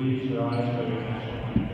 Please rise for your national anthem.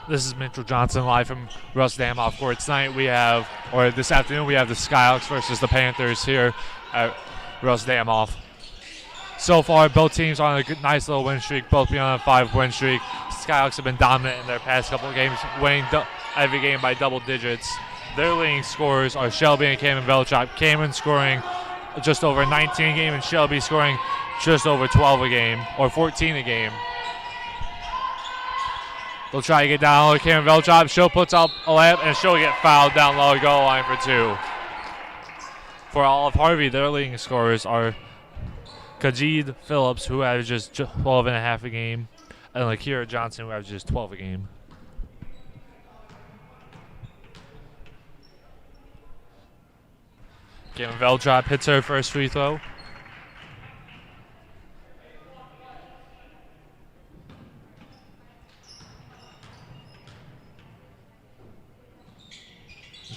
This is Mitchell Johnson live from Russ Dam off court. Tonight this afternoon we have the Skyhawks versus the Panthers here at Russ Dam off. So far, both teams are on a nice little win streak, both being on a 5-win streak. Skyhawks have been dominant in their past couple of games, winning every game by double digits. Their leading scorers are Shelby and Cameron Velchop. Cameron scoring just over 19 a game and Shelby scoring just over 12 a game, or 14 a game. They'll try to get down low. Cameron Velchop. She'll puts up a layup, and she'll get fouled down low, goal line for two. For Olive Harvey, their leading scorers are Kajid Phillips, who averages 12 and a half a game, and Lakira Johnson, who averages 12 a game. Cameron Velchop hits her first free throw.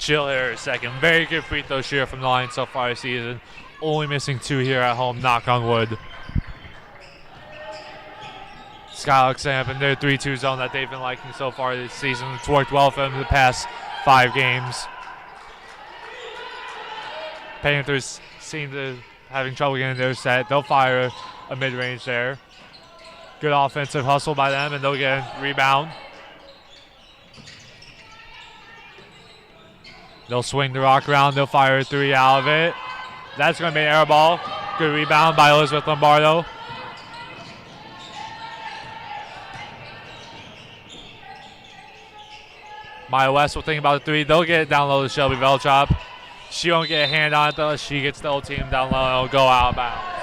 She'll hit her second. Very good free throw shooter from the line so far this season. Only missing two here at home, knock on wood. Skyhawks have in their 3-2 zone that they've been liking so far this season. It's worked well for them in the past 5 games. Panthers seem to having trouble getting their set. They'll fire a mid-range there. Good offensive hustle by them, and they'll get a rebound. They'll swing the rock around. They'll fire a 3 out of it. That's going to be an air ball. Good rebound by Elizabeth Lombardo. Maya West will think about the three. They'll get it down low to Shelby Velchop. She won't get a hand on it though. She gets the whole team down low and it'll go out of bounds.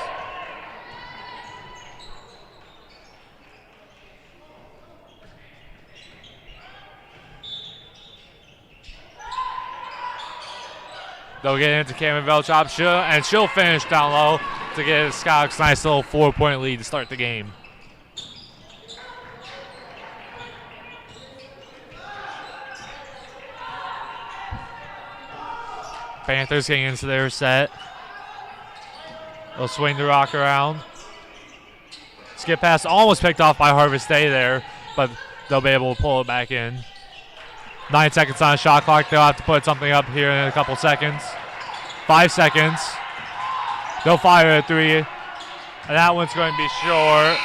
They'll get into Cameron Velchop, and she'll finish down low to get Skyhawks a nice little 4-point lead to start the game. Panthers getting into their set. They'll swing the rock around. Skip pass almost picked off by Harvest Day there, but they'll be able to pull it back in. 9 seconds on the shot clock. They'll have to put something up here in a couple seconds. 5 seconds. They'll fire a three, and that one's going to be short,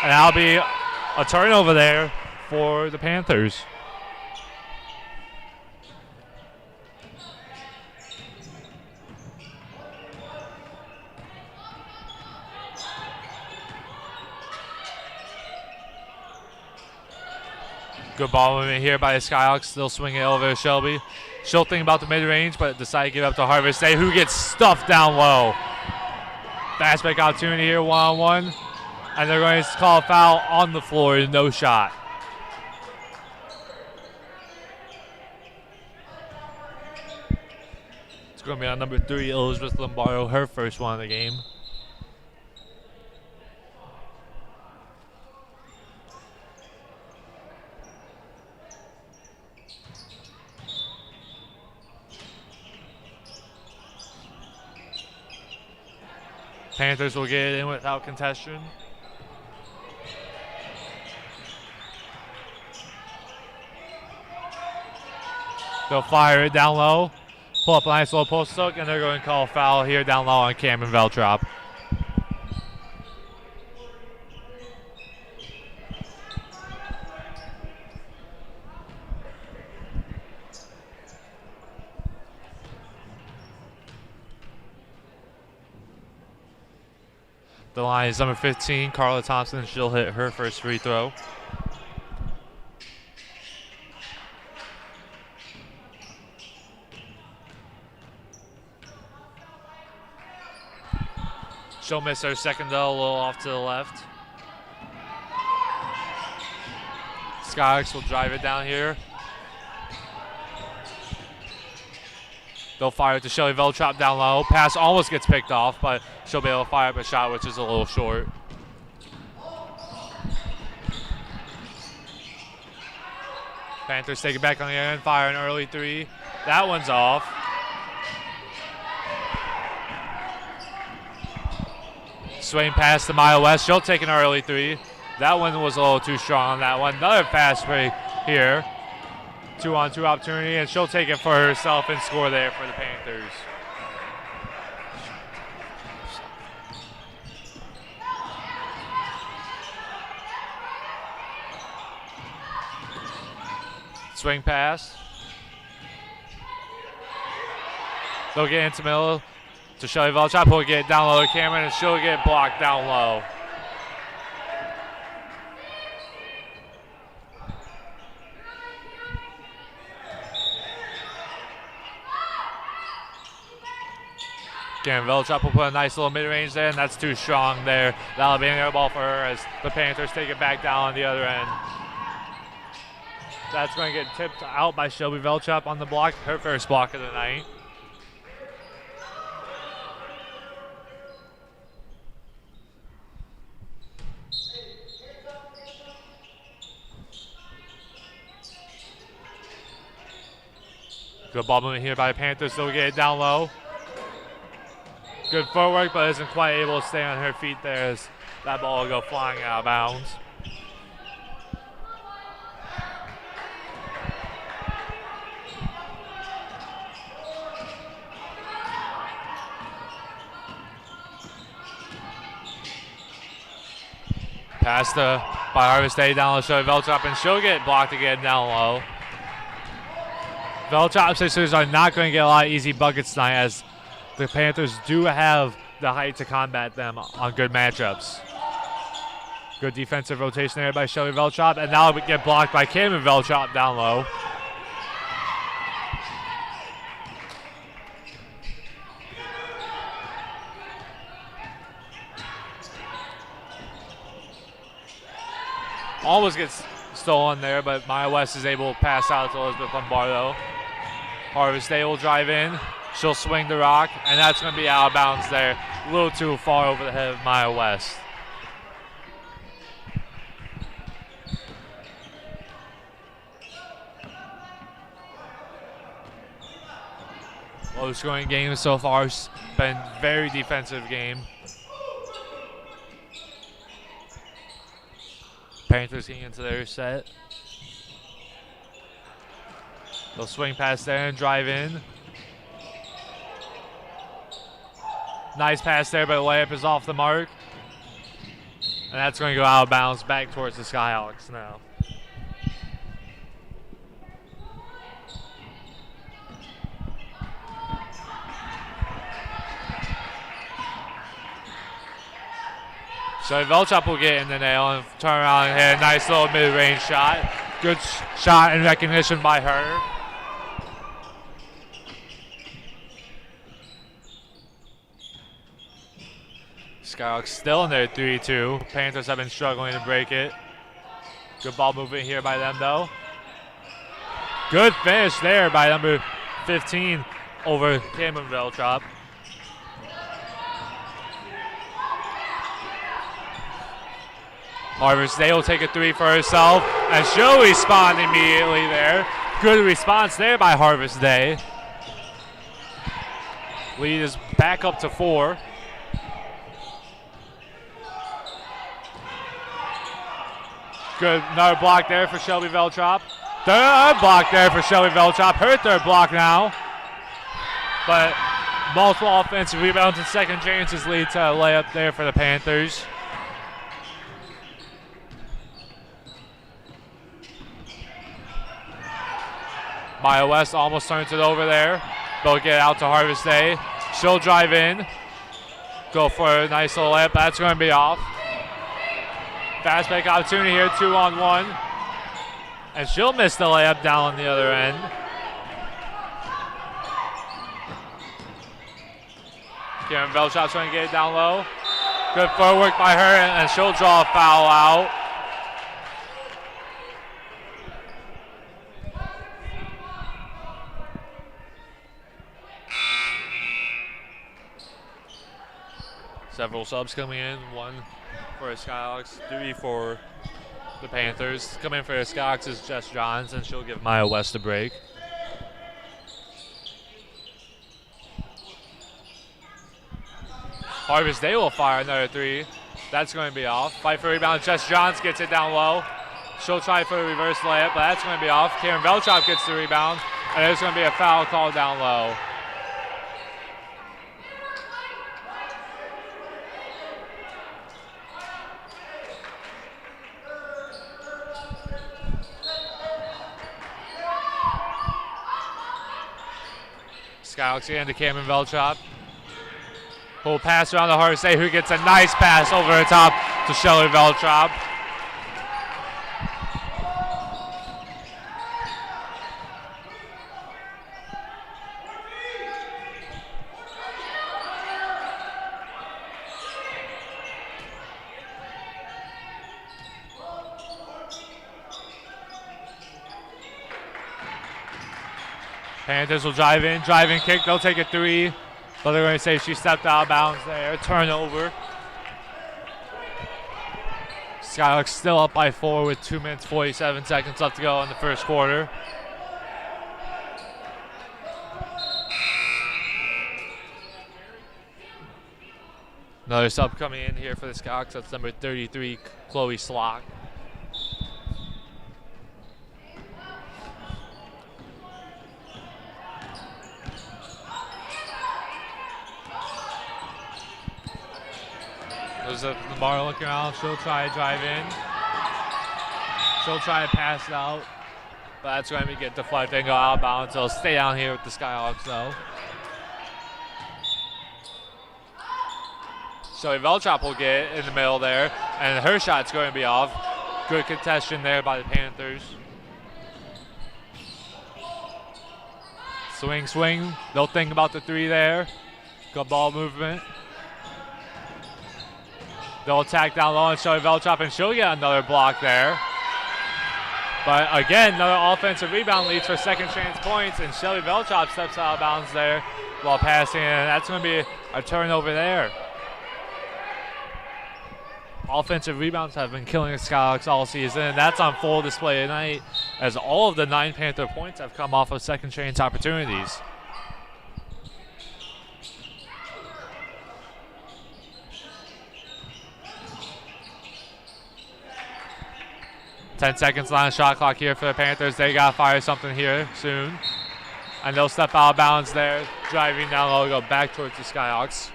and that'll be a turnover there for the Panthers. Good ball movement here by the Skyhawks. They'll swing it over to Shelby. She'll think about the mid-range, but decide to give up to Harvest Day, who gets stuffed down low. Fast break opportunity here, one-on-one. And they're going to call a foul on the floor, no shot. It's going to be on number 3, Elizabeth Lombardo, her first one of the game. Panthers will get it in without contention. They'll fire it down low, pull up a nice little post hook, and they're going to call a foul here down low on Cameron Veltrop. The line is number 15, Carla Thompson. She'll hit her first free throw. She'll miss her second though, a little off to the left. Skyhawks will drive it down here. They'll fire it to Shelly Veltrop down low. Pass almost gets picked off, but she'll be able to fire up a shot, which is a little short. Panthers take it back on the end, fire an early three. That one's off. Swing pass to Maya West. She'll take an early three. That one was a little too strong on that one. Another fast break here. 2-on-2 opportunity, and she'll take it for herself and score there for the Panthers. Swing pass. They'll get into middle to Shelly Velchop, who'll get down low to Cameron, and she'll get blocked down low. Cameron Velchop will put a nice little mid-range there, and that's too strong there. That'll be an air ball for her as the Panthers take it back down on the other end. That's going to get tipped out by Shelby Velchop on the block, her first block of the night. Good ball movement here by the Panthers. They'll get it down low. Good footwork, but isn't quite able to stay on her feet there as that ball will go flying out of bounds. Pass by Harvest Day down low, Shelly Velchop, and she'll get blocked again down low. Velchop Sixers are not going to get a lot of easy buckets tonight as the Panthers do have the height to combat them on good matchups. Good defensive rotation there by Shelly Velchop, and now we get blocked by Cameron Velchop down low. Almost gets stolen there, but Maya West is able to pass out to Elizabeth Lombardo. Harvest Day will drive in. She'll swing the rock, and that's going to be out of bounds there. A little too far over the head of Maya West. Low scoring game so far. It's been a very defensive game. Panthers getting into their set. They'll swing past there and drive in. Nice pass there, but the layup is off the mark. And that's going to go out of bounds back towards the Skyhawks now. So Velchop will get in the nail and turn around and hit a nice little mid-range shot. Good shot and recognition by her. Skyhawks still in their 3-2. Panthers have been struggling to break it. Good ball movement here by them though. Good finish there by number 15 over Cameron Velchop. Harvest Day will take a three for herself, and she'll respond immediately there. Good response there by Harvest Day. Lead is back up to 4. Good, another block there for Shelby Velchop. Third block there for Shelby Velchop. Her third block now. But multiple offensive rebounds and second chances lead to a layup there for the Panthers. Maya West almost turns it over there. They'll get out to Harvest Day. She'll drive in. Go for a nice little layup. That's going to be off. Fast break opportunity here, 2-on-1. And she'll miss the layup down on the other end. Karen Velchop's trying to get it down low. Good footwork by her, and she'll draw a foul out. Several subs coming in, 1 for the Skyhawks, 3 for the Panthers. Coming in for the Skyhawks is Jess Johns, and she'll give Maya West a break. Harvest Day will fire another 3. That's going to be off. Fight for rebound. Jess Johns gets it down low. She'll try for a reverse layup, but that's going to be off. Karen Velchop gets the rebound, and there's going to be a foul called down low. Skyhawks get into Cameron Velchop. Pull pass around to Harvest Day, who gets a nice pass over the top to Shelly Velchop. Panthers will drive in kick. They'll take a 3, but they're going to say she stepped out of bounds there. Turnover. Skyhawks still up by 4 with 2 minutes, 47 seconds left to go in the first quarter. Another sub coming in here for the Skyhawks. That's number 33, Chloe Slock. There's Lamar looking around. She'll try to drive in. She'll try to pass it out. But that's going to get deflected and go out of bounds. So stay down here with the Skyhawks though. So Velchop will get in the middle there. And her shot's going to be off. Good contention there by the Panthers. Swing, swing. They'll think about the 3 there. Good ball movement. They'll attack down low and show Velchop, and she'll get another block there. But again, another offensive rebound leads for second chance points, and Shelby Velchop steps out of bounds there while passing, and that's going to be a turnover there. Offensive rebounds have been killing the Skyhawks all season, and that's on full display tonight as all of the 9 Panther points have come off of second chance opportunities. Seconds on the shot clock here for the Panthers. They got to fire something here soon. And they'll step out of bounds there, driving down low, go back towards the Skyhawks.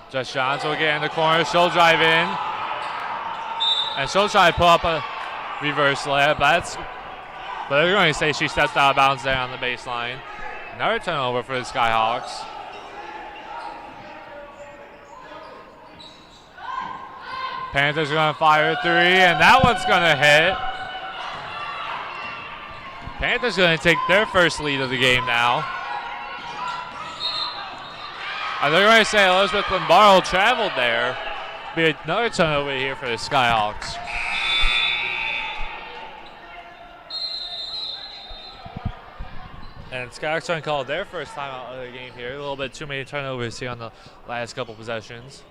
Jess Johns will get in the corner. She'll drive in. And she'll try to pull up a reverse layup. But they're going to say she stepped out of bounds there on the baseline. Another turnover for the Skyhawks. Panthers are going to fire a 3, and that one's going to hit. Panthers going to take their first lead of the game now. And they're going to say Elizabeth Lombardo traveled there. Be another turnover here for the Skyhawks. And Skyhawks are going to call their first timeout of the game here. A little bit too many turnovers here on the last couple possessions.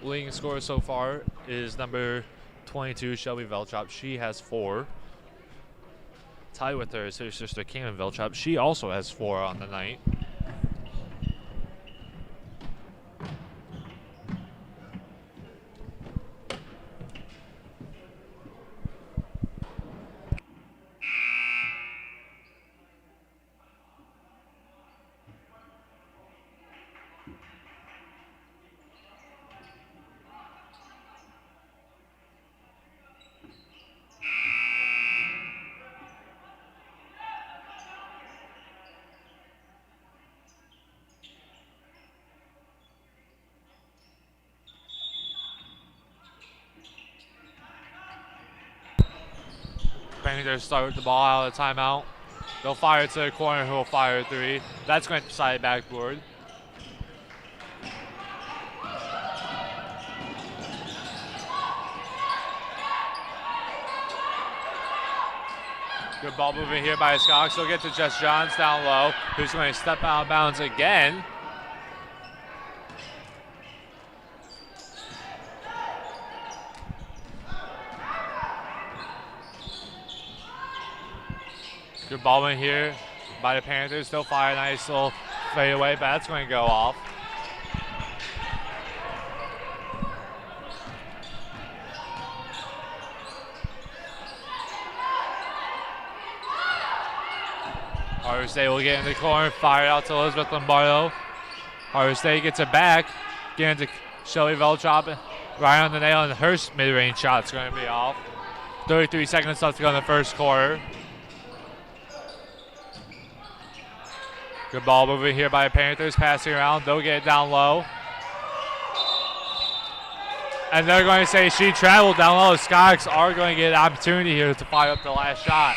Leading scorer so far is number 22, Shelby Velchop. She has 4. Tied with her is her sister, Caitlin Velchop. She also has 4 on the night. Panthers start with the ball out of the timeout. They'll fire it to the corner, who will fire a 3. That's going to side backboard. Good ball movement here by the Skyhawks. They'll get to Jess Johns down low, who's going to step out of bounds again. Good ball in here by the Panthers. They'll fire a nice little fadeaway, but that's going to go off. Harbor State will get in the corner, fire out to Elizabeth Lombardo. Harbor State gets it back, get into Shelby Velchop, right on the nail, and her mid-range shot's going to be off. 33 seconds left to go in the first quarter. Good ball moving here by the Panthers, passing around. They'll get it down low. And they're going to say she traveled down low. The Skyhawks are going to get an opportunity here to fire up the last shot.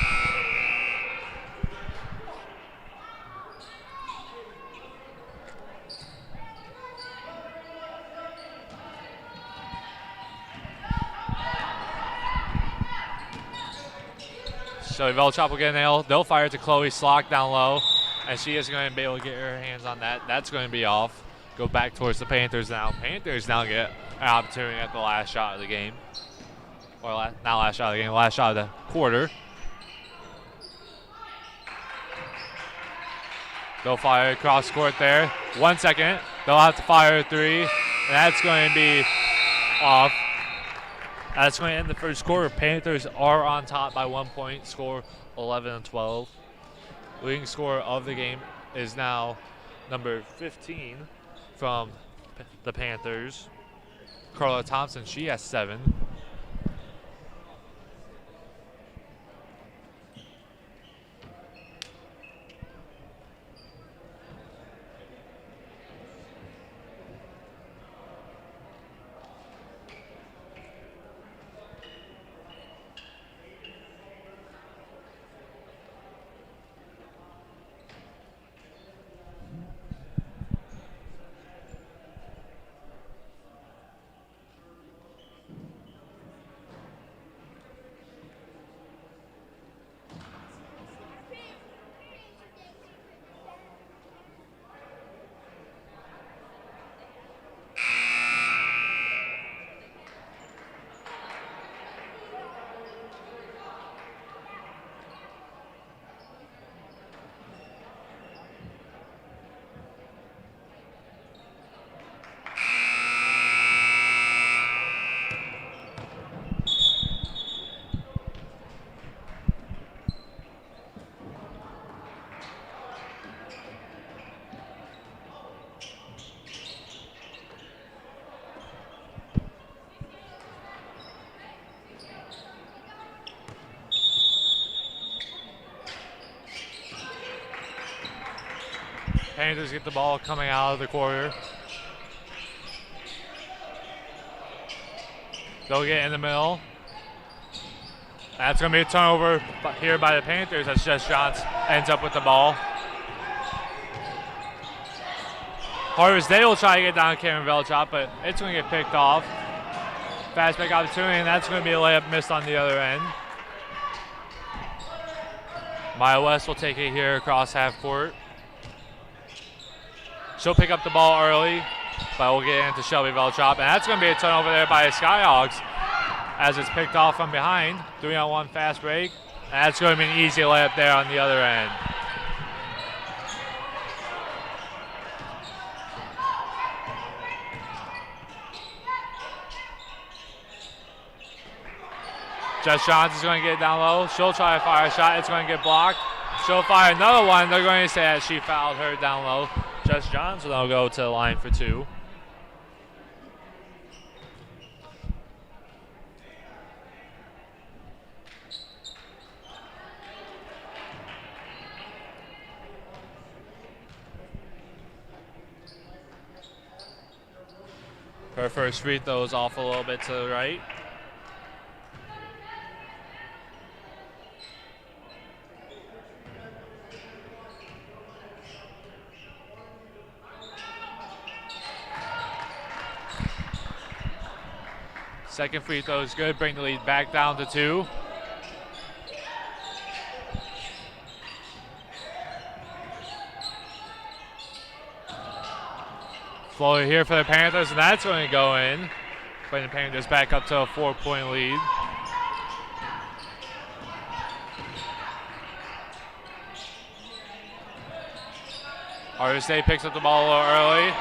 So Velchop will get a nail. They'll fire it to Chloe Slock down low. And she is going to be able to get her hands on that. That's going to be off. Go back towards the Panthers now. Panthers now get an opportunity at the last shot of the game. Or not last shot of the game, last shot of the quarter. They'll fire across court there. 1 second. They'll have to fire a 3. And that's going to be off. That's going to end the first quarter. Panthers are on top by 1 point. Score 11-12. Leading scorer of the game is now number 15 from the Panthers, Carla Thompson. She has 7. Panthers get the ball coming out of the quarter. They'll get in the middle. That's going to be a turnover here by the Panthers as Jess Johns ends up with the ball. Harvest Day will try to get down Cameron Velchop, but it's going to get picked off. Fast break opportunity, and that's going to be a layup missed on the other end. Maya West will take it here across half court. She'll pick up the ball early, but we'll get into Shelby Velchop, and that's going to be a turnover there by the Skyhawks as it's picked off from behind. 3-on-1 fast break, and that's going to be an easy layup there on the other end. Jess Johns is going to get it down low. She'll try to fire a shot. It's going to get blocked. She'll fire another one. They're going to say that she fouled her down low. Jess Johns will go to the line for 2. Her first free throw is off a little bit to the right. Second free throw is good. Bring the lead back down to 2. Floater here for the Panthers, and that's going to go in. Bring the Panthers back up to a 4-point lead. Harvest Day picks up the ball a little early.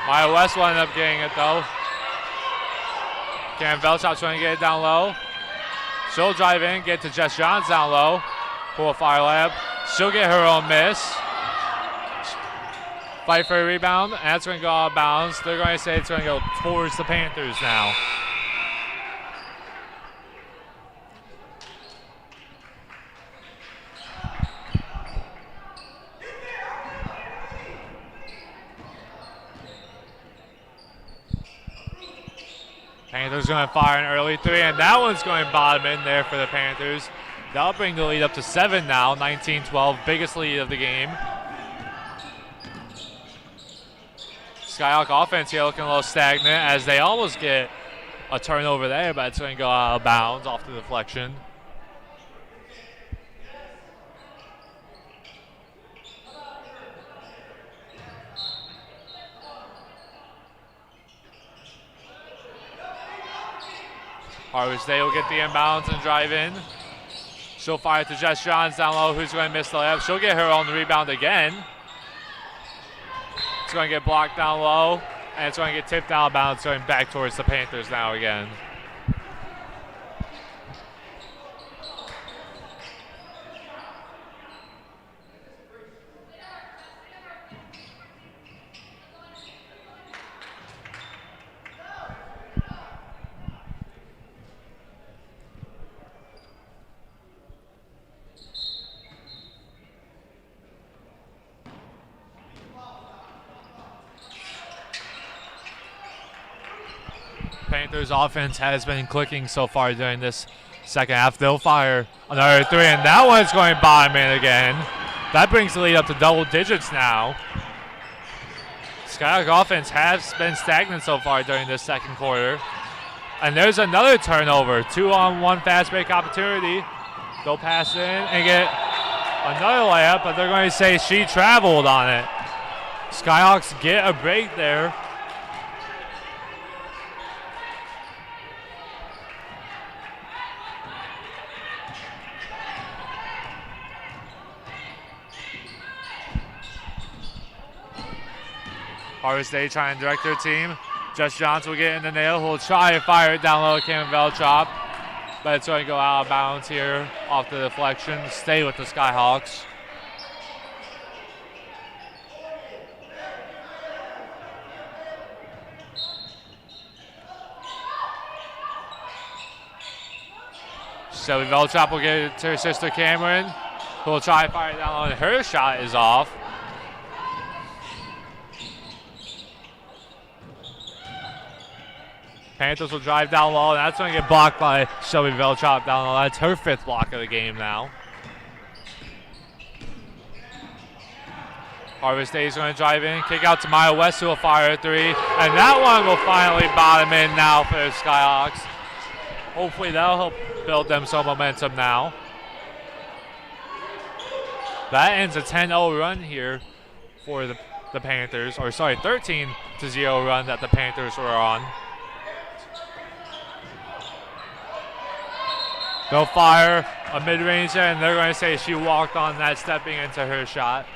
Maya West will end up getting it though. Cam Velchop's trying to get it down low. She'll drive in, get to Jess Johns down low. Pull a fire layup. She'll get her own miss. Fight for a rebound, and that's going to go out of bounds. They're going to say it's going to go towards the Panthers now. Panthers going to fire an early 3, and that one's going bottom in there for the Panthers. That'll bring the lead up to 7 now, 19-12, biggest lead of the game. Skyhawk offense here looking a little stagnant as they almost get a turnover there, but it's going to go out of bounds off the deflection. Harvest Day will get the inbounds and drive in. She'll fire to Jess Johns down low, who's going to miss the layup. She'll get her own rebound again. It's going to get blocked down low, and it's going to get tipped out of bounds, going back towards the Panthers now again. Panthers offense has been clicking so far during this second half. They'll fire another 3, and that one's going bottom in again. That brings the lead up to double digits now. Skyhawk offense has been stagnant so far during this second quarter. And there's another turnover. 2-on-1 fast break opportunity. They'll pass it in and get another layup, but they're going to say she traveled on it. Skyhawks get a break there. Harvest Day trying to direct their team. Jess Johns will get in the nail. He'll try to fire it down low at Cameron Velchop, but it's going to go out of bounds here off the deflection. Stay with the Skyhawks. Shelby Velchop will get it to her sister Cameron, who will try to fire it down low, and her shot is off. Panthers will drive down low, and that's going to get blocked by Shelby Velchop down low. That's her 5th block of the game now. Harvest Day is going to drive in, kick out to Maya West, who will fire a 3, and that one will finally bottom in now for the Skyhawks. Hopefully that'll help build them some momentum now. That ends a 10-0 run here for the Panthers, or sorry, 13-0 run that the Panthers were on. They'll fire a mid-range, and they're going to say she walked on that, stepping into her shot.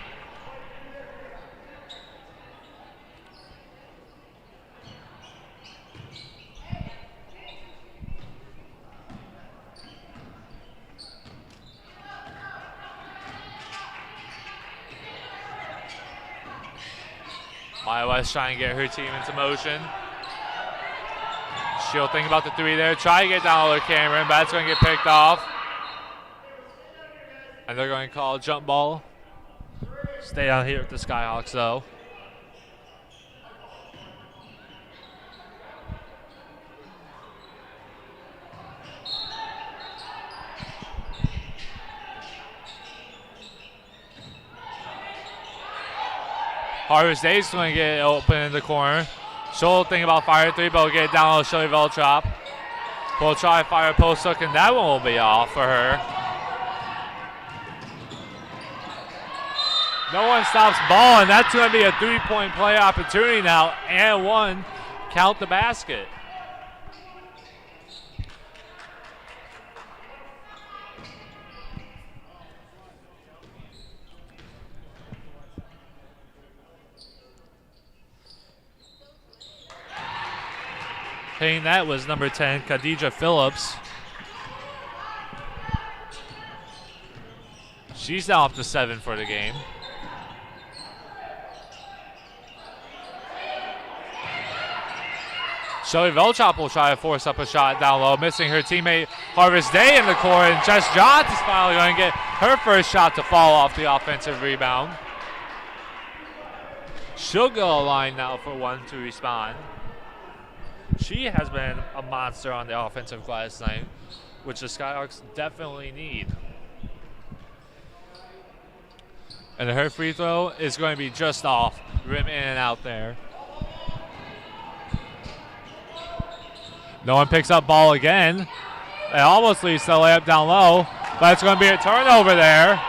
Maya West trying to get her team into motion. She'll think about the 3 there. Try to get down to Cameron, but that's going to get picked off. And they're going to call a jump ball. Stay down here with the Skyhawks, though. Harvest Day's going to get open in the corner. She'll think about fire 3, but will get it down to Shelly Velchop. We'll try to fire a post hook, and that one will be off for her. No one stops ball, and that's going to be a 3-point play opportunity now, and 1. Count the basket. Hitting that was number 10, Khadija Phillips. She's now up to 7 for the game. Shelly Velchop will try to force up a shot down low, missing her teammate Harvest Day in the court, and Jess Johnson's finally going to get her first shot to fall off the offensive rebound. She'll go a line now for 1 to respond. She has been a monster on the offensive glass tonight, which the Skyhawks definitely need. And her free throw is going to be just off, rim in and out there. No one picks up ball again. It almost leads to the layup down low, but it's going to be a turnover there.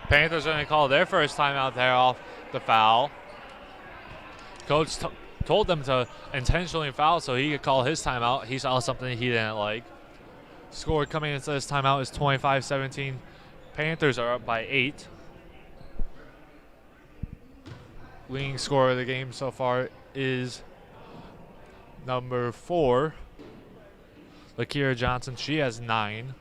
Panthers are going to call their first timeout there off the foul. Coach told them to intentionally foul so he could call his timeout. He saw something he didn't like. Score coming into this timeout is 25-17. Panthers are up by 8. Leading scorer of the game so far is number 4, Lakira Johnson. She has 9.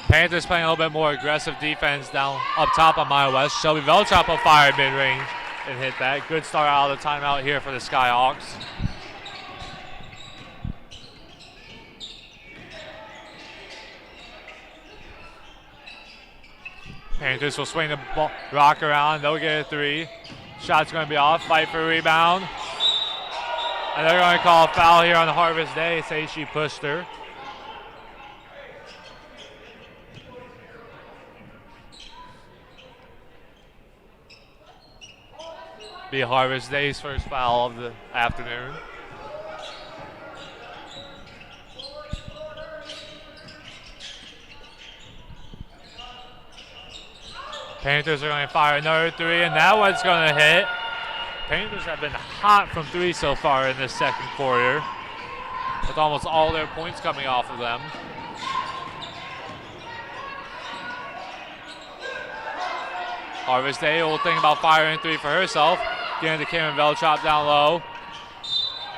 Panthers playing a little bit more aggressive defense down up top on Maya West. Shelby Velchop will fire mid-range and hit that. Good start out of the timeout here for the Skyhawks. Panthers will swing the ball, rock around. They'll get a 3. Shot's going to be off. Fight for a rebound. And they're going to call a foul here on Harvest Day. Say she pushed her. Be Harvest Day's first foul of the afternoon. Panthers are going to fire another three, and that one's going to hit. Panthers have been hot from three so far in this second quarter, with almost all their points coming off of them. Harvest Day will think about firing three for herself. Getting to Cameron Velchop down low,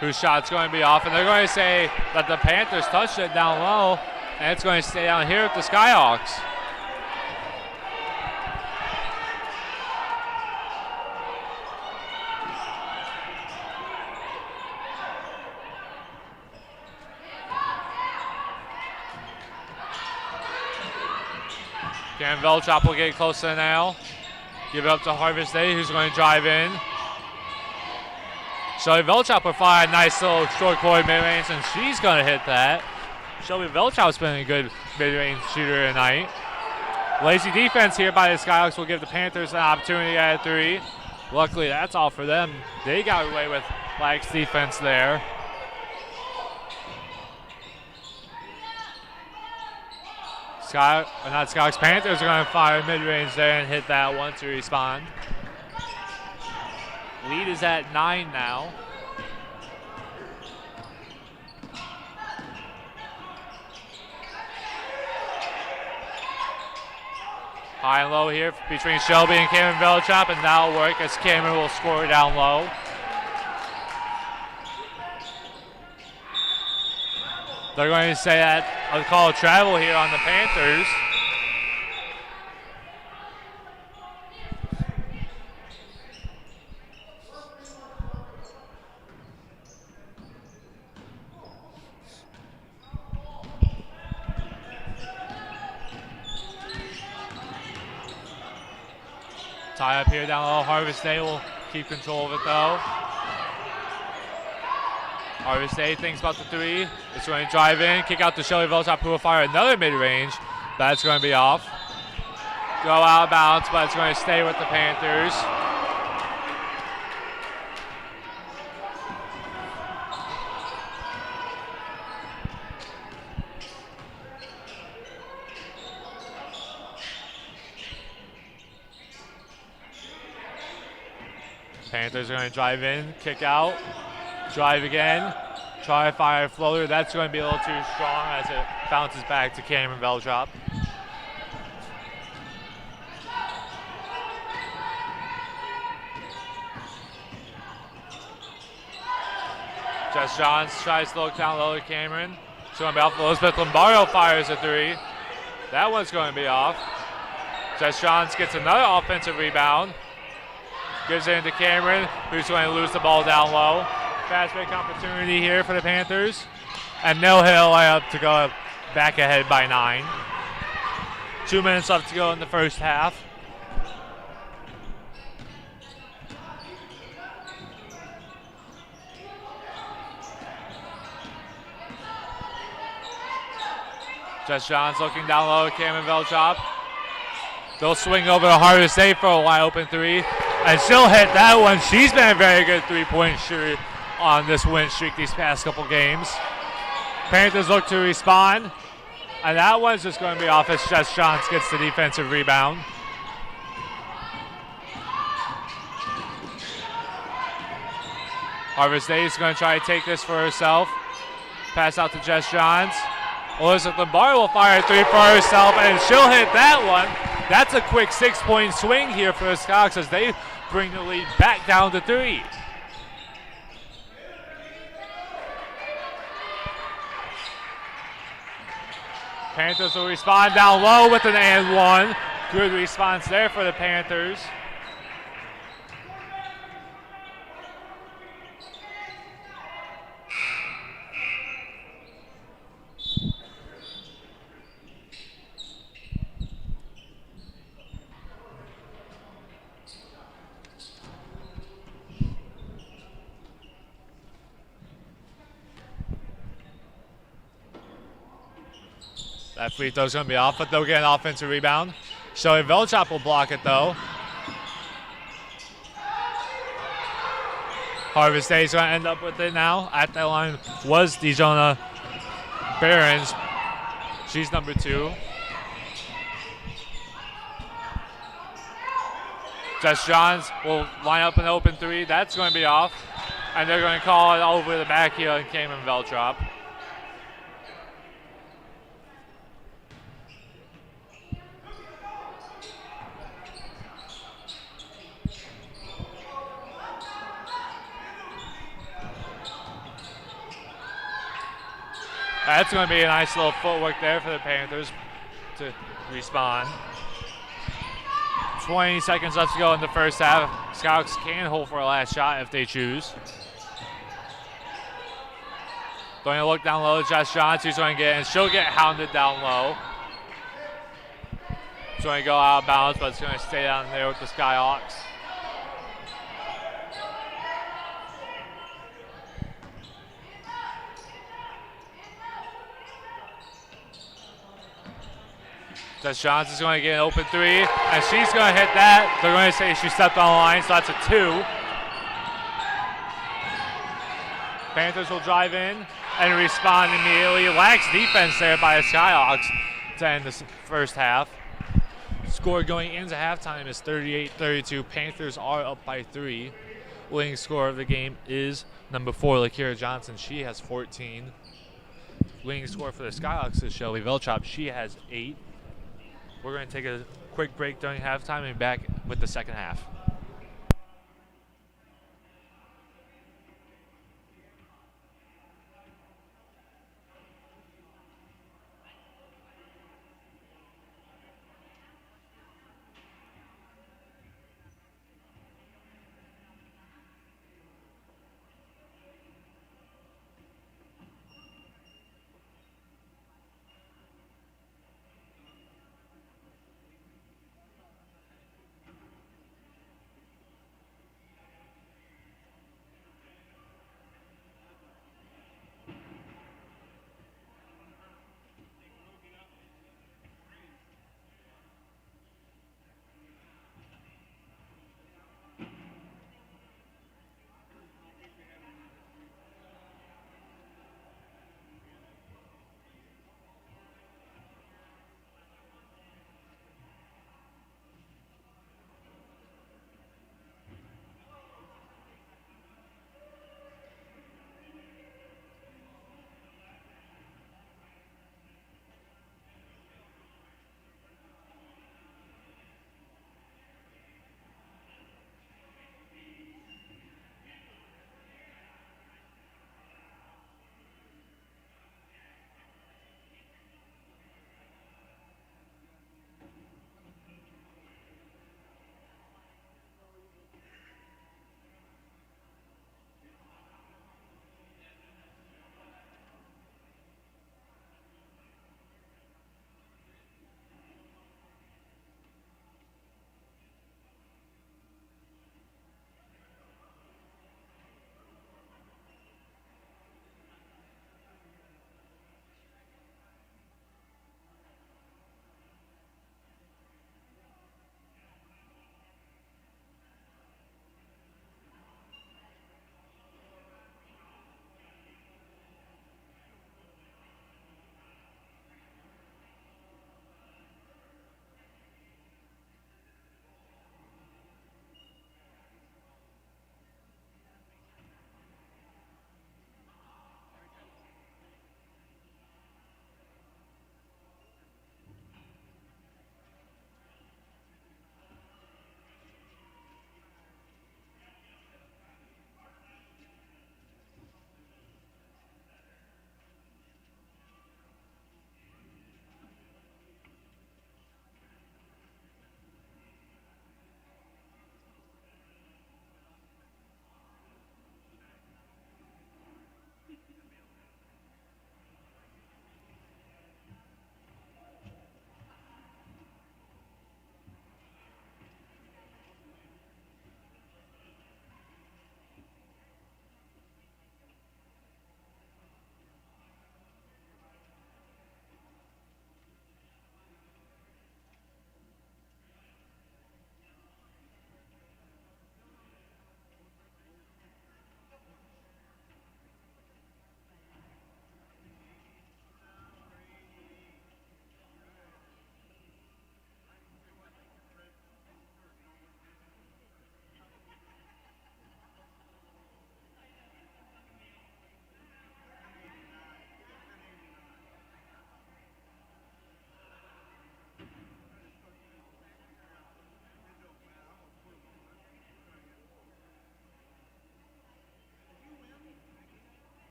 whose shot's going to be off, and they're going to say that the Panthers touched it down low, and it's going to stay down here with the Skyhawks. Cameron Velchop will get close to the nail. Give it up to Harvest Day, who's going to drive in. Shelby Velchop will fire a nice little short court mid-range, and she's going to hit that. Shelby Velchop's been a good mid-range shooter tonight. Lazy defense here by the Skyhawks will give the Panthers an opportunity at a three. Luckily, that's all for them. They got away with lax defense there. Panthers are going to fire mid-range there and hit that one to respond. Lead is at 9 now. High and low here between Shelby and Cameron Velchop, and that'll work as Cameron will score down low. They're going to say that a call of travel here on the Panthers. Tie up here down low. Harvest Day will keep control of it though. Harvest Day thinks about the three. It's going to drive in, kick out to Shelby Velchop, who will fire another mid-range. That's going to be off. Go out of bounds, but it's going to stay with the Panthers. Panthers are going to drive in, kick out, drive again, try to fire a floater. That's going to be a little too strong as it bounces back to Cameron Velchop. Jess Johns tries to look down low to Cameron. It's going to be off. Elizabeth Lombardo fires a three. That one's going to be off. Jess Johns gets another offensive rebound. Gives it into Cameron, who's going to lose the ball down low. Fast break opportunity here for the Panthers. And they'll hit a layup to go back ahead by 9. 2 minutes left to go in the first half. Jess Johns looking down low, Cameron Velchop. They'll swing over to Harvest Day for a wide open three. And she'll hit that one. She's been a very good three-point shooter on this win streak these past couple games. Panthers look to respond. And that one's just going to be off as Jess Johns gets the defensive rebound. Harvest Day is going to try to take this for herself. Pass out to Jess Johns. Elizabeth Lombardo will fire a three for herself, and she'll hit that one. That's a quick 6-point swing here for the Skyhawks as they bring the lead back down to 3. Panthers will respond down low with an and one. Good response there for the Panthers. That free throw's going to be off, but they'll get an offensive rebound. Shelby Velchop will block it, though. Harvest Day is going to end up with it now. At that line was Dejona Behrens. She's number 2. Jess Johns will line up an open three. That's going to be off. And they're going to call it over the back heel and Cayman Veltrop. That's going to be a nice little footwork there for the Panthers to respond. 20 seconds left to go in the first half. Scouts can hold for a last shot if they choose. Going to look down low. Jess Johns, who's going to get, and she'll get hounded down low. It's going to go out of bounds, but it's going to stay down there with the Skyhawks. Jess Johns is going to get an open three, and she's going to hit that. They're going to say she stepped on the line, so that's a 2. Panthers will drive in and respond immediately. Lax defense there by the Skyhawks to end this first half. Score going into halftime is 38-32. Panthers are up by 3. Leading scorer of the game is number 4, Lakira Johnson. She has 14. Leading scorer for the Skyhawks is Shelby Veltrop. She has 8. We're going to take a quick break during halftime and be back with the second half.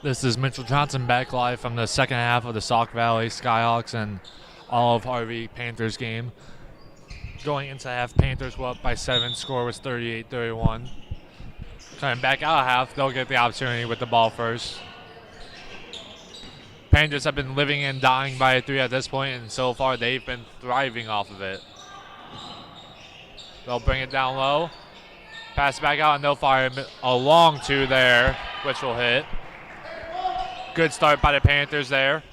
This is Mitchell Johnson back live from the second half of the Sauk Valley Skyhawks and Olive Harvey Panthers game. Going into half, Panthers were up by 7. Score was 38-31. Coming back out of half, they'll get the opportunity with the ball first. Panthers have been living and dying by a 3 at this point, and so far they've been thriving off of it. They'll bring it down low. Pass back out, and they'll fire a long 2 there, which will hit. Good start by the Panthers there.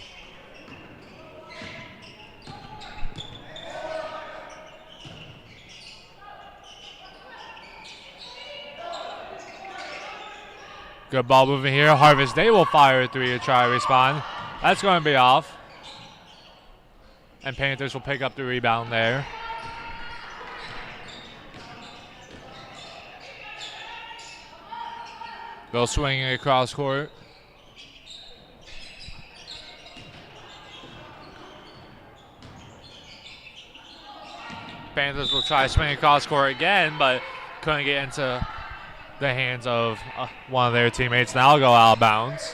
Good ball moving here. Harvest Day will fire a 3 to try to respond. That's going to be off. And Panthers will pick up the rebound there. They'll swing it across court. Panthers will try to swing across court again, but couldn't get into the hands of one of their teammates. Now go out of bounds.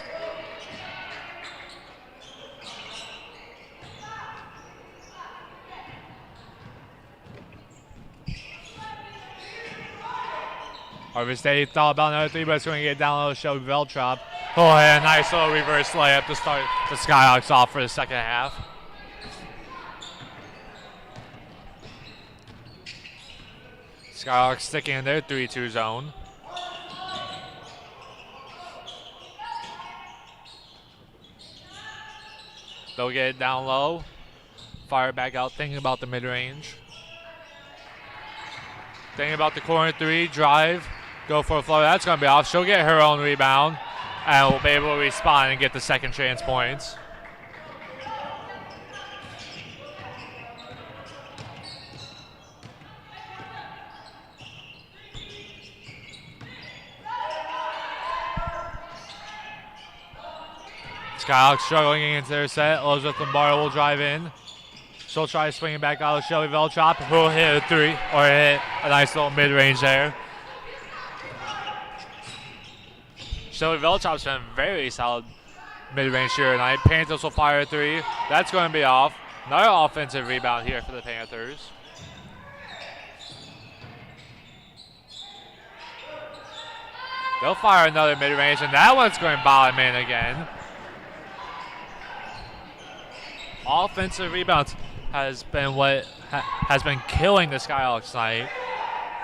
Harvest Day thought about another 3, but it's going to get down low to Shelby Veltrop. Oh, and a nice little reverse layup to start the Skyhawks off for the second half. Skyhawks sticking in their 3-2 zone. They'll get it down low. Fire back out, thinking about the mid-range. Thinking about the corner 3, drive, go for a flow. That's going to be off. She'll get her own rebound, and will be able to respond and get the second chance points. Skyhawks struggling into their set. Elizabeth Lombardo will drive in. She'll try to swing it back out of Shelby Veltrop, who will hit a 3, or hit a nice little mid-range there. Shelby Veltrop's been very solid mid-range here tonight. Panthers will fire a 3. That's going to be off. Another offensive rebound here for the Panthers. They'll fire another mid-range, and that one's going to bottom in again. Offensive rebounds has been what has been killing the Skyhawks tonight.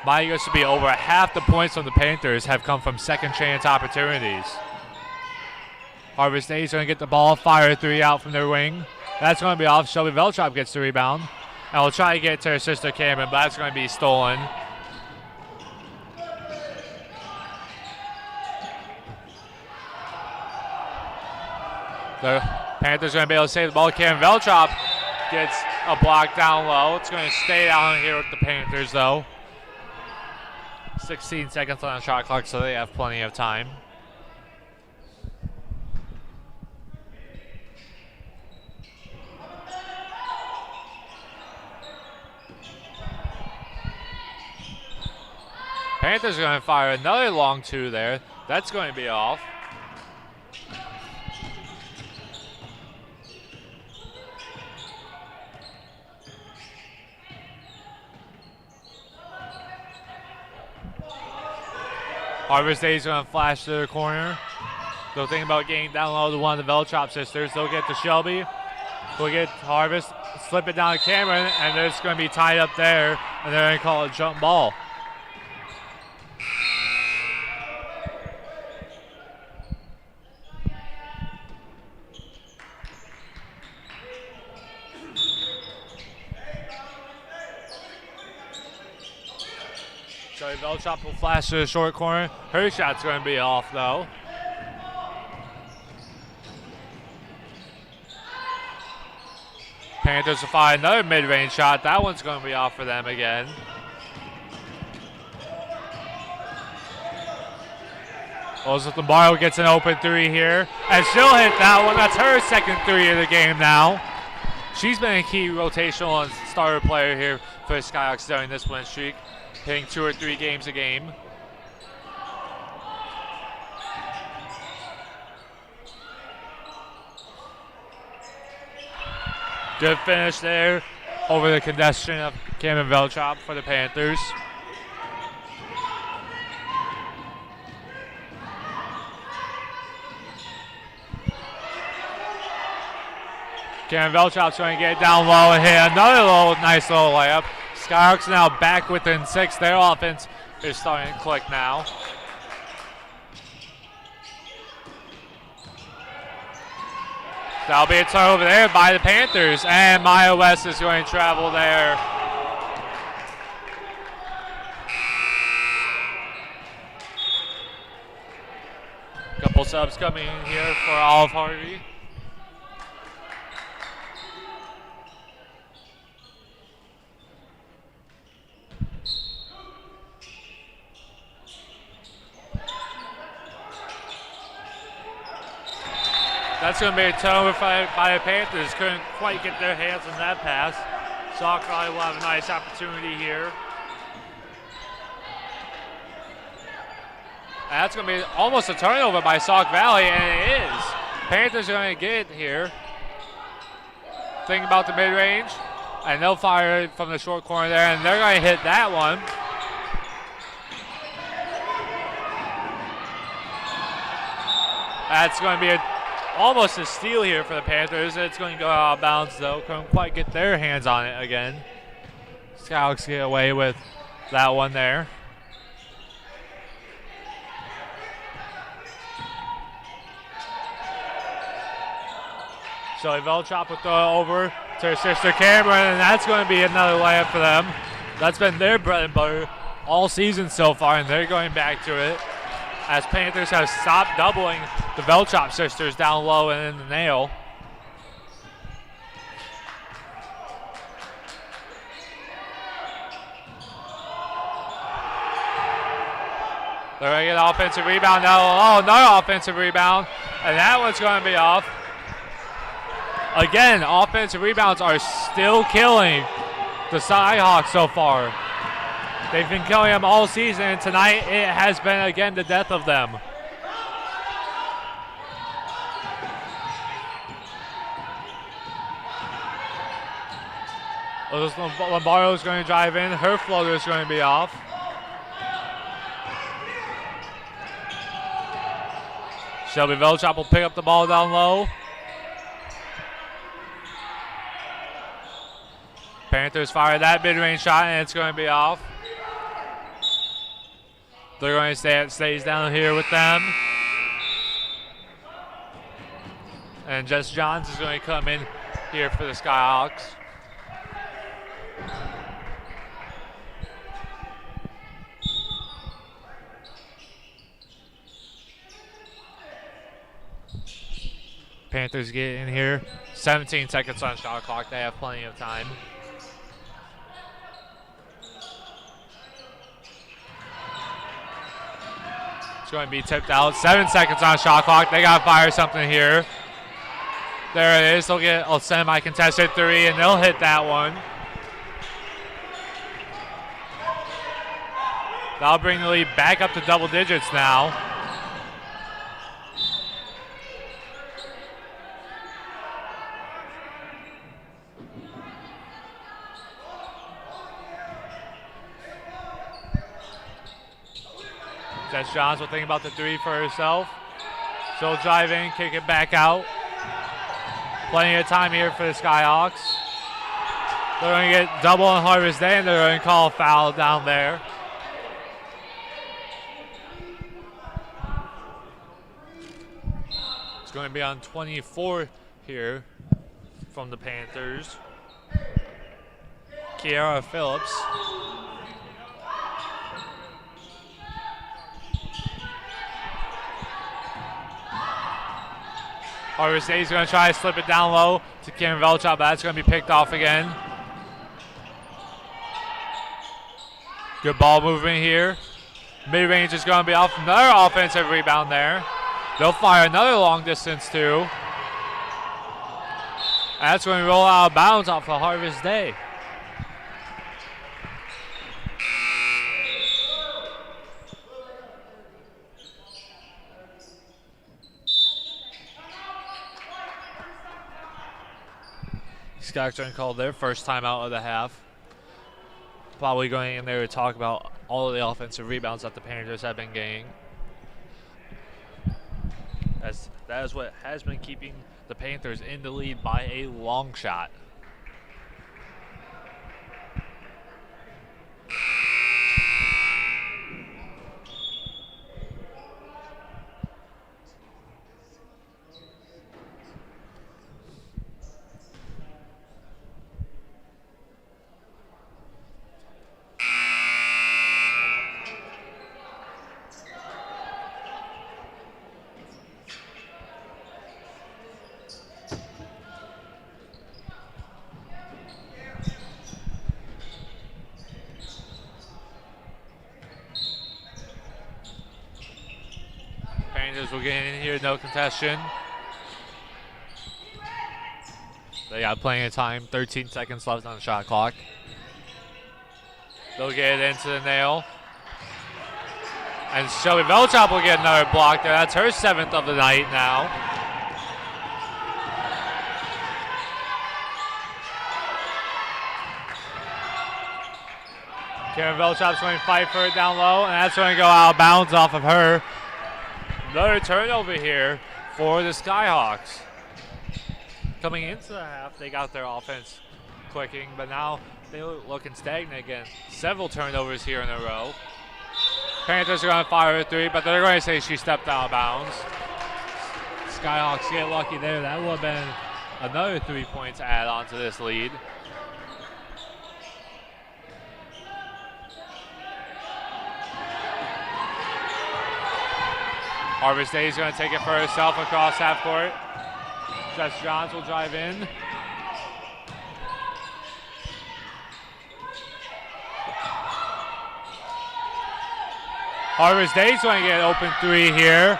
My used to be over half the points from the Panthers have come from second chance opportunities. Harvest Day is going to get the ball, fire a 3 out from their wing. That's going to be off. Shelby Veltrop gets the rebound. And will try to get it to her sister Cameron, but that's going to be stolen. The Panthers are going to be able to save the ball. Cameron Veltrop gets a block down low. It's going to stay down here with the Panthers, though. 16 seconds on the shot clock, so they have plenty of time. Panthers are going to fire another long 2 there. That's going to be off. Harvest Day is going to flash to the corner. They'll think about getting down low to one of the Veltrop sisters. They'll get to Shelby. We'll get Harvest, slip it down to Cameron, and it's going to be tied up there, and they're going to call it jump ball. Shelby Veltrop will flash to the short corner. Her shot's going to be off, though. Panthers will fire another mid-range shot. That one's going to be off for them again. Elizabeth Lombardo gets an open 3 here, and she'll hit that one. That's her second 3 of the game now. She's been a key rotational and starter player here for the Skyhawks during this win streak, hitting 2 or 3 games a game. Good finish there over the congestion of Cameron Velchop for the Panthers. Cameron Velchop's going to get down low and hit another nice little layup. Skyhawks now back within 6. Their offense is starting to click now. That'll be a turnover there by the Panthers, and Maya West is going to travel there. Couple subs coming in here for Olive Harvey. That's going to be a turnover by the Panthers. Couldn't quite get their hands on that pass. Sauk probably will have a nice opportunity here. And that's going to be almost a turnover by Sauk Valley, and it is. Panthers are going to get it here. Thinking about the mid-range, and they'll fire it from the short corner there, and they're going to hit that one. That's going to be almost a steal here for the Panthers. It's going to go out of bounds, though. Couldn't quite get their hands on it again. Skyhawks get away with that one there. So Velchop will throw it over to her sister Cameron, and that's going to be another layup for them. That's been their bread and butter all season so far, and they're going back to it as Panthers have stopped doubling the Velchop sisters down low and in the nail. They're going to get an offensive rebound now. Oh, another offensive rebound, and that one's going to be off. Again, offensive rebounds are still killing the Skyhawks so far. They've been killing them all season, and tonight it has been, again, the death of them. Lombardo's going to drive in. Her floater is going to be off. Shelby Velchop will pick up the ball down low. Panthers fire that mid-range shot, and it's going to be off. They're going to say it stays down here with them. And Jess Johns is going to come in here for the Skyhawks. Panthers get in here. 17 seconds on shot clock. They have plenty of time. It's going to be tipped out. 7 seconds on shot clock. They got to fire something here. There it is. They'll get a semi-contested three, and they'll hit that one. That'll bring the lead back up to double digits now. Jess Johns will think about the three for herself. She'll drive in, kick it back out. Plenty of time here for the Skyhawks. They're going to get double on Harvest Day, and they're going to call a foul down there. It's going to be on 24 here from the Panthers. Kiara Phillips. Harvest Day is going to try to slip it down low to Cameron Velchop, but that's going to be picked off again. Good ball movement here. Mid-range is going to be off. Another offensive rebound there. They'll fire another long distance too. And that's going to roll out of bounds off of Harvest Day. Skyhawks are going to call their first timeout of the half. Probably going in there to talk about all of the offensive rebounds that the Panthers have been getting. As that is what has been keeping the Panthers in the lead by a long shot. Panthers will get in here, no contestation. They got plenty of time, 13 seconds left on the shot clock. They'll get it into the nail. And Shelby Velchop will get another block there. That's her 7th of the night now. Karen Velchop's going to fight for it down low, and that's going to go out of bounds off of her. Another turnover here for the Skyhawks. Coming into the half, they got their offense clicking, but now they're looking stagnant again. Several turnovers here in a row. Panthers are going to fire a three, but they're going to say she stepped out of bounds. Skyhawks get lucky there. That would have been another 3 points to add on to this lead. Harvest Day is going to take it for herself across half court. Jess Johns will drive in. Harvest Day's going to get an open three here.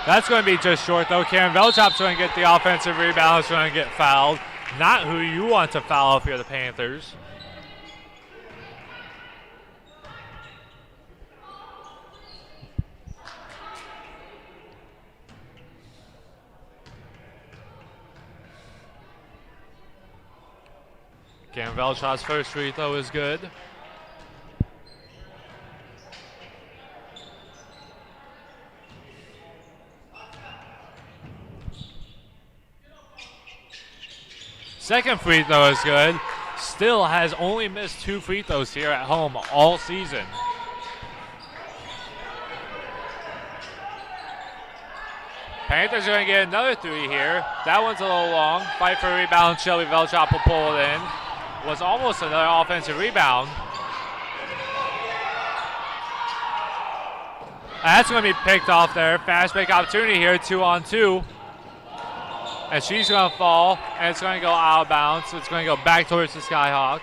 That's going to be just short though. Karen Velchop's going to get the offensive rebound. It's going to get fouled. Not who you want to foul if you're the Panthers. Karen Velchop's first free throw is good. Second free throw is good. Still has only missed 2 free throws here at home all season. Panthers are going to get another 3 here. That one's a little long. Fight for a rebound. Shelby Velchop will pull it in. Was almost another offensive rebound. That's going to be picked off there. Fast break opportunity here, 2-on-2. And she's going to fall, and it's going to go out of bounds. It's going to go back towards the Skyhawks.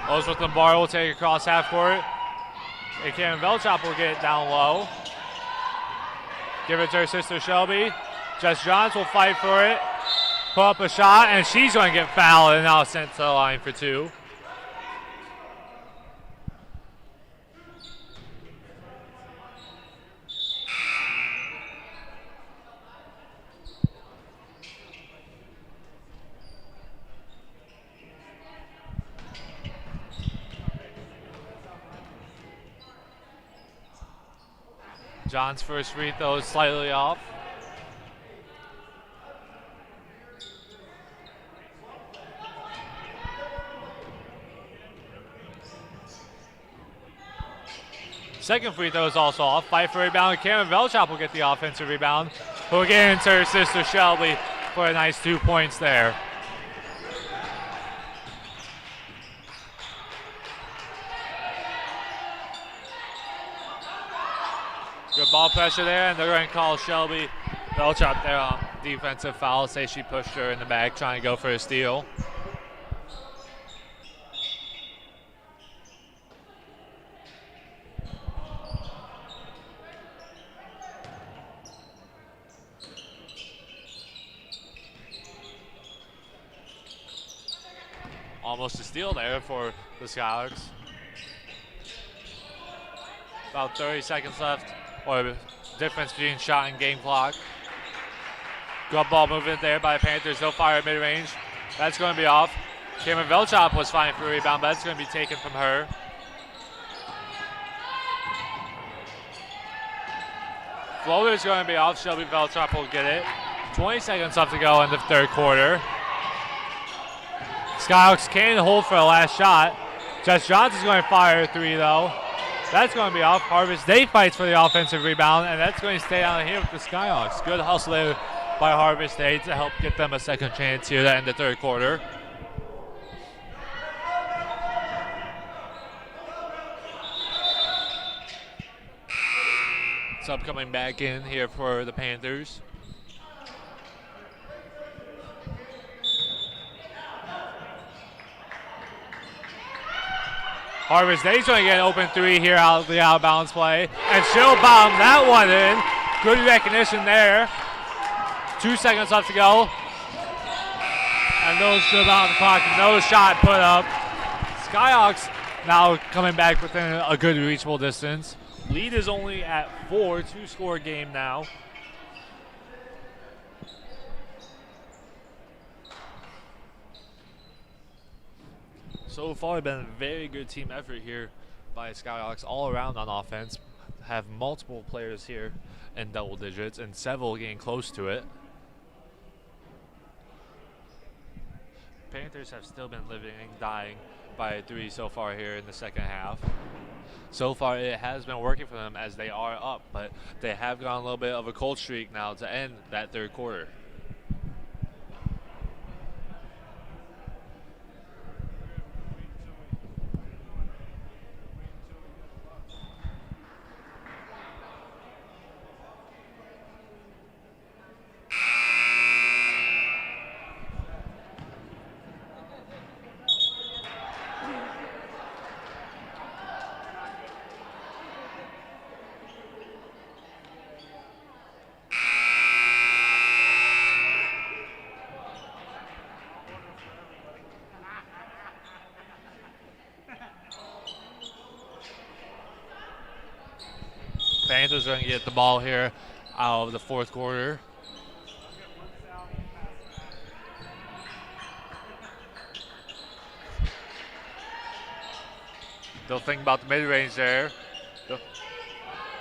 Ellsworth and Barr will take it across half court. And Karen Velchop will get it down low. Give it to her sister Shelby. Jess Johns will fight for it. Put up a shot, and she's going to get fouled and now sent to the line for 2. John's first free throw is slightly off. Second free throw is also off. Fight for rebound. Karen Velchop will get the offensive rebound. Who'll get into her sister Shelby for a nice 2 points there. Good ball pressure there, and they're going to call Shelby Velchop there on defensive foul. Say she pushed her in the back trying to go for a steal. Almost a steal there for the Skyhawks. About 30 seconds left, or difference between shot and game clock. Good ball movement there by the Panthers. They'll fire at mid-range. That's going to be off. Cameron Velchop was fine for a rebound, but that's going to be taken from her. Floater's going to be off. Shelby Velchop will get it. 20 seconds left to go in the third quarter. Skyhawks can hold for the last shot. Jess Johnson's going to fire a three, though. That's going to be off. Harvest Day fights for the offensive rebound, and that's going to stay out of here with the Skyhawks. Good hustle there by Harvest Day to help get them a second chance here to end the third quarter. Sub coming back in here for the Panthers. Harvest Day's going to get an open three here out of the out of bounds play. And she'll bomb that one in. Good recognition there. 2 seconds left to go. And no still on the clock. No shot put up. Skyhawks now coming back within a good reachable distance. Lead is only at 4, 2-score game now. So far, been a very good team effort here by Skyhawks all around on offense. Have multiple players here in double digits and several getting close to it. Panthers have still been living and dying by 3 so far here in the second half. So far, it has been working for them as they are up, but they have gone a little bit of a cold streak now to end that third quarter. Panthers are going to get the ball here out of the fourth quarter. They'll think about the mid-range there.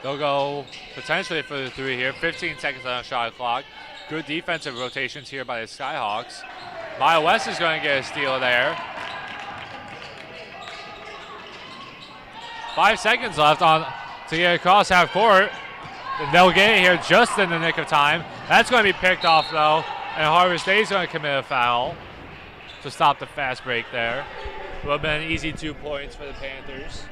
They'll go potentially for the three here. 15 seconds on the shot clock. Good defensive rotations here by the Skyhawks. Maya West is going to get a steal there. 5 seconds left on to get across half court. And they'll get it here just in the nick of time. That's going to be picked off, though. And Harvest Day is going to commit a foul to stop the fast break there. It would have been an easy 2 points for the Panthers.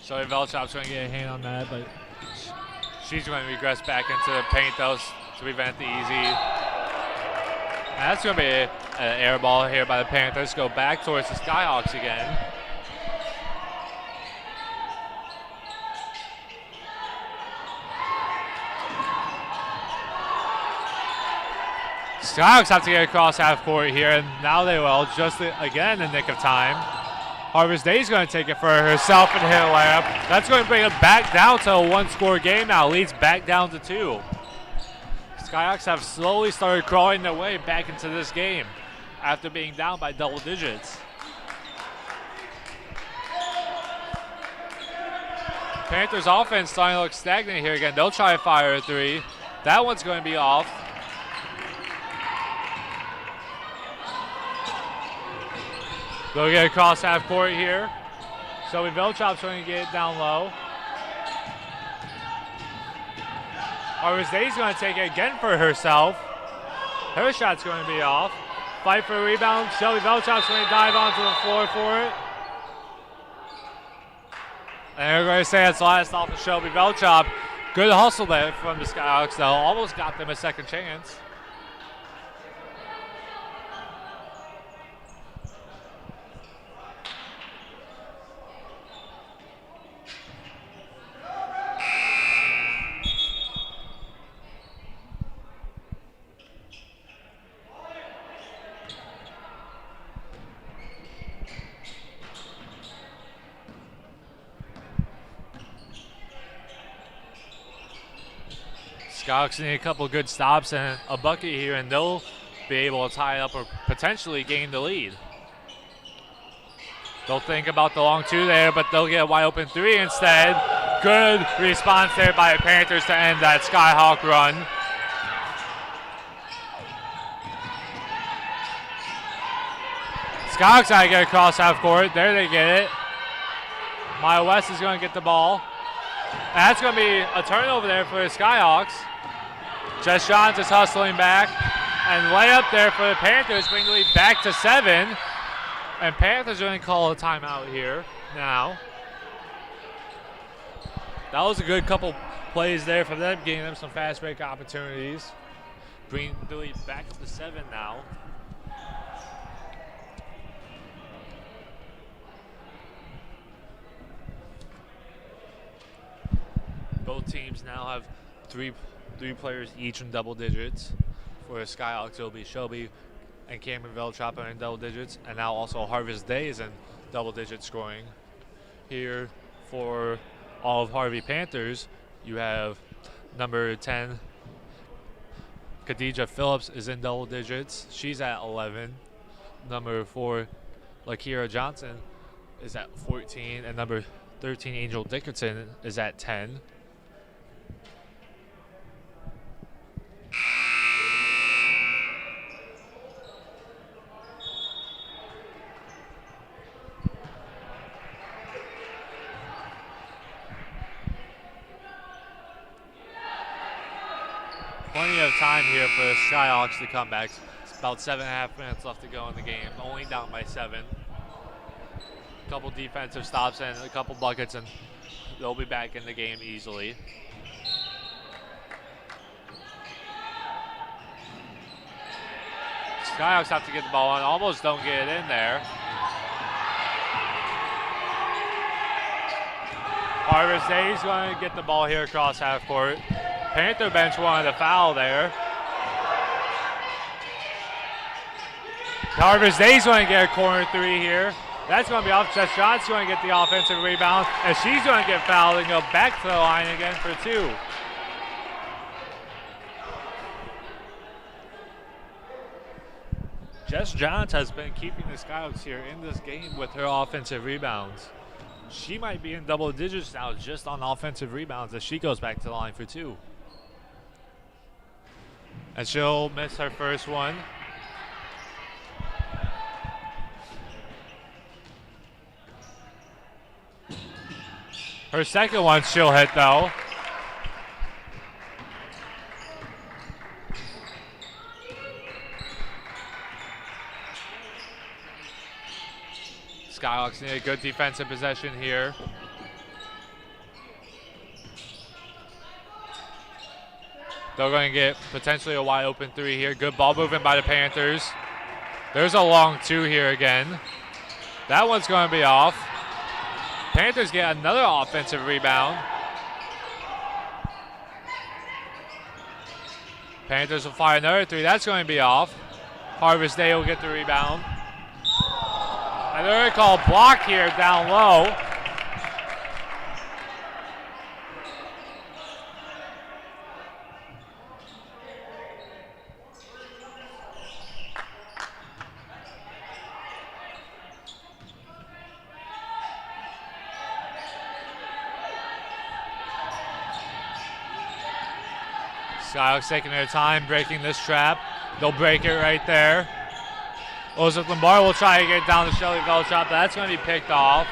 So Velchop's going to get a hand on that, but she's going to regress back into the paint, though, to prevent the easy. And that's going to be an air ball here by the Panthers. Go back towards the Skyhawks again. Skyhawks have to get across half court here, and now they will, just again in the nick of time. Harvest Day is going to take it for herself and hit a layup. That's going to bring it back down to a 1-score game now. Leads back down to 2. Skyhawks have slowly started crawling their way back into this game after being down by double digits. Panthers offense starting to look stagnant here again. They'll try to fire a three. That one's going to be off. They'll get across half court here. Shelby Velchop's going to get it down low. Harvest Day's going to take it again for herself. Her shot's going to be off. Fight for a rebound. Shelby Velchop's going to dive onto the floor for it. And they're going to say that's the last off of Shelby Velchop. Good hustle there from the Skyhawks, though. Almost got them a second chance. Skyhawks need a couple good stops and a bucket here, and they'll be able to tie it up or potentially gain the lead. They'll think about the long two there, but they'll get a wide open three instead. Good response there by the Panthers to end that Skyhawk run. Skyhawks got to get across half court. There they get it. Maya West is going to get the ball. And that's going to be a turnover there for the Skyhawks. Jess Johns is hustling back. And layup there for the Panthers, bringing the lead back to 7. And Panthers are going to call a timeout here now. That was a good couple plays there for them, getting them some fast break opportunities. Bringing the lead back to 7 now. Both teams now have three players each in double digits. For the Skyhawks, it'll be Shelby and Cameron Veltrop are in double digits, and now also Harvest Day is in double-digit scoring. Here for all of Harvey Panthers, you have number 10, Khadijah Phillips is in double digits. She's at 11. Number 4, Lakira Johnson is at 14, and number 13, Angel Dickerson is at 10. Plenty of time here for the Skyhawks to come back. It's about 7.5 minutes left to go in the game. Only down by 7. A couple defensive stops and a couple buckets, and they'll be back in the game easily. Skyhawks have to get the ball on. Almost don't get it in there. Harvest Day is going to get the ball here across half court. Panther bench wanted a foul there. Harvest Day's going to get a corner three here. That's going to be off. Jess Johnson's going to get the offensive rebound, and she's going to get fouled and go back to the line again for 2. Jess Johns has been keeping the Skyhawks here in this game with her offensive rebounds. She might be in double digits now just on offensive rebounds as she goes back to the line for 2. And she'll miss her first one. Her second one she'll hit though. Skyhawks need a good defensive possession here. They're going to get potentially a wide open 3 here. Good ball movement by the Panthers. There's a long 2 here again. That one's going to be off. Panthers get another offensive rebound. Panthers will fire another 3. That's going to be off. Harvest Day will get the rebound. And they're going to call a block here down low. Skyhawks taking their time breaking this trap. They'll break it right there. Elizabeth Lamar will try to get down to Shelly Veltrop, but that's going to be picked off.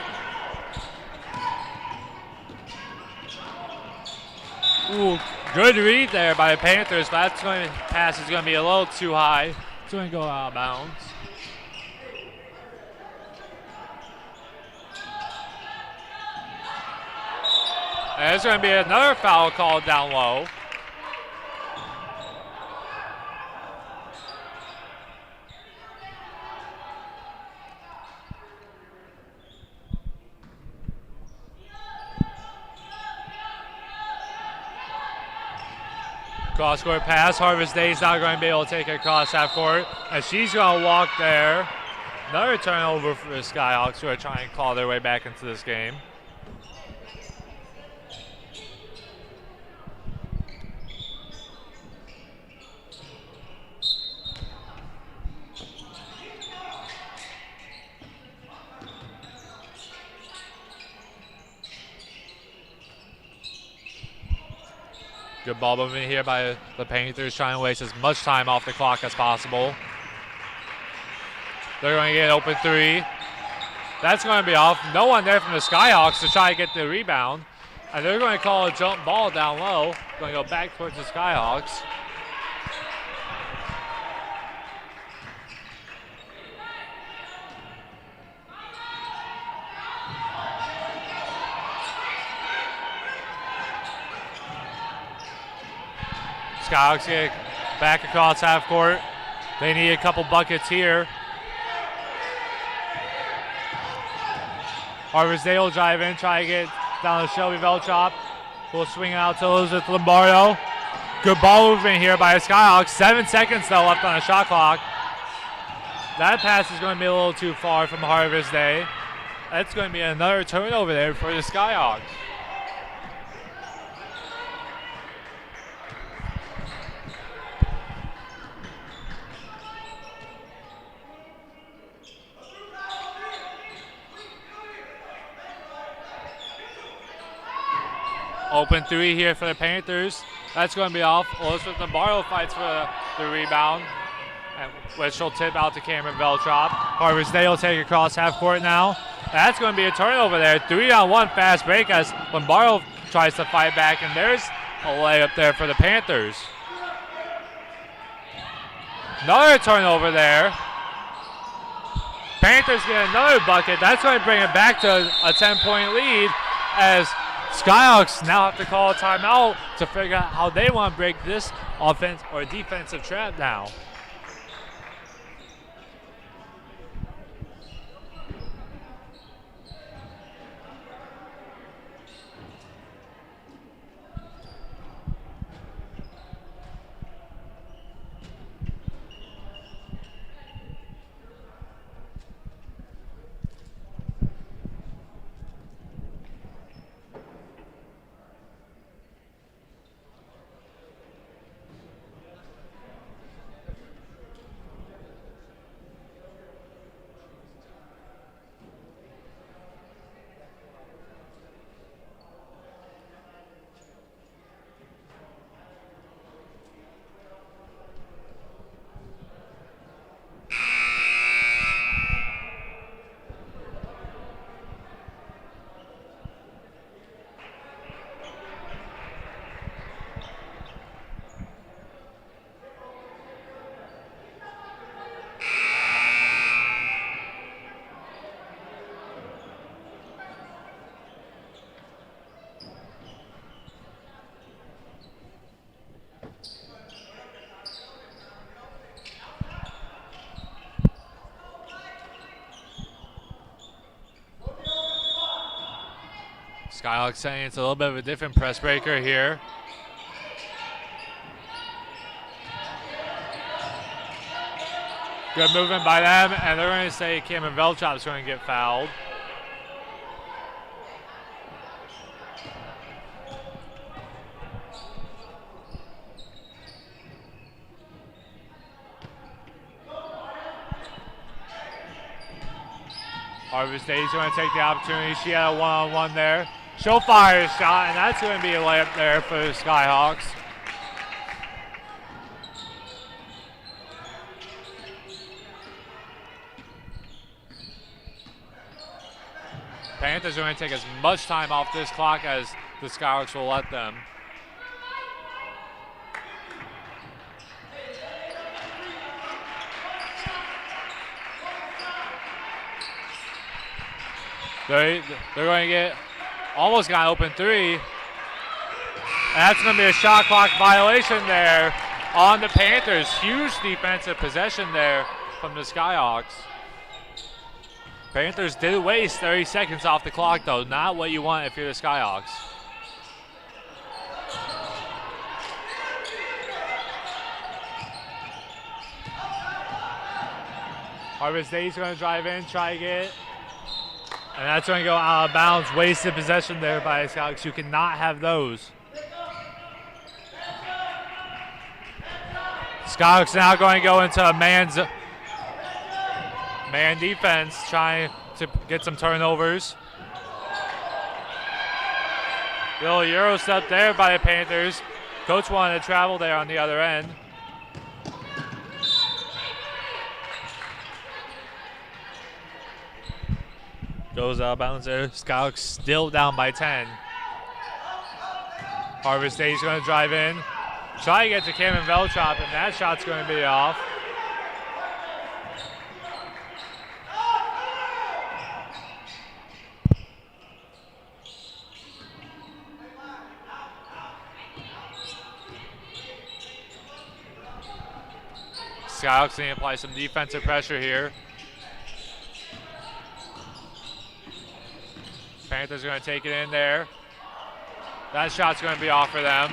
Ooh, good read there by the Panthers, but that's going to pass is going to be a little too high. It's going to go out of bounds. And there's going to be another foul called down low. Cross-court pass. Harvest Day's not going to be able to take it across half court. And she's going to walk there. Another turnover for the Skyhawks, who are trying to claw their way back into this game. Good ball movement here by the Panthers, trying to waste as much time off the clock as possible. They're going to get an open three. That's going to be off. No one there from the Skyhawks to try to get the rebound. And they're going to call a jump ball down low. Going to go back towards the Skyhawks. Skyhawks get back across half court. They need a couple buckets here. Harvest-Dale will drive in, try to get down to Shelby Veltrop. We'll swing it out to Elizabeth Lombardo. Good ball movement here by the Skyhawks. 7 seconds though left on the shot clock. That pass is going to be a little too far from Harvest-Day. That's going to be another turnover there for the Skyhawks. Open three here for the Panthers. That's going to be off. Elizabeth Lombardo fights for the rebound, which will tip out to Cameron Veltrop. Harvest-Day will take across half court now. That's going to be a turnover there. 3-on-1 fast break as Lombardo tries to fight back, and there's a layup there for the Panthers. Another turnover there. Panthers get another bucket. That's going to bring it back to a 10-point lead as Skyhawks now have to call a timeout to figure out how they want to break this offense or defensive trap now. Skyhawks saying it's a little bit of a different press breaker here. Good movement by them, and they're going to say Cameron Veltrop is going to get fouled. Harvest-Day's going to take the opportunity. She had a one-on-one there. She'll fire a shot, and that's going to be a layup there for the Skyhawks. Panthers are going to take as much time off this clock as the Skyhawks will let them. They're going to get almost got an open three. And that's going to be a shot clock violation there on the Panthers. Huge defensive possession there from the Skyhawks. Panthers did waste 30 seconds off the clock, though. Not what you want if you're the Skyhawks. Harvest-Day's going to drive in, try to get it. And that's going to go out of bounds. Wasted possession there by the Skyhawks. You cannot have those. Skyhawks now going to go into a man defense, trying to get some turnovers. Little Euro step there by the Panthers. Coach wanted to travel there on the other end. Goes out of bounds there. Skyhawks still down by 10. Harvest Day's going to drive in. Try to get to Cameron Veltrop, and that shot's going to be off. Skyhawks need to apply some defensive pressure here. Panthers going to take it in there. That shot's going to be off for them.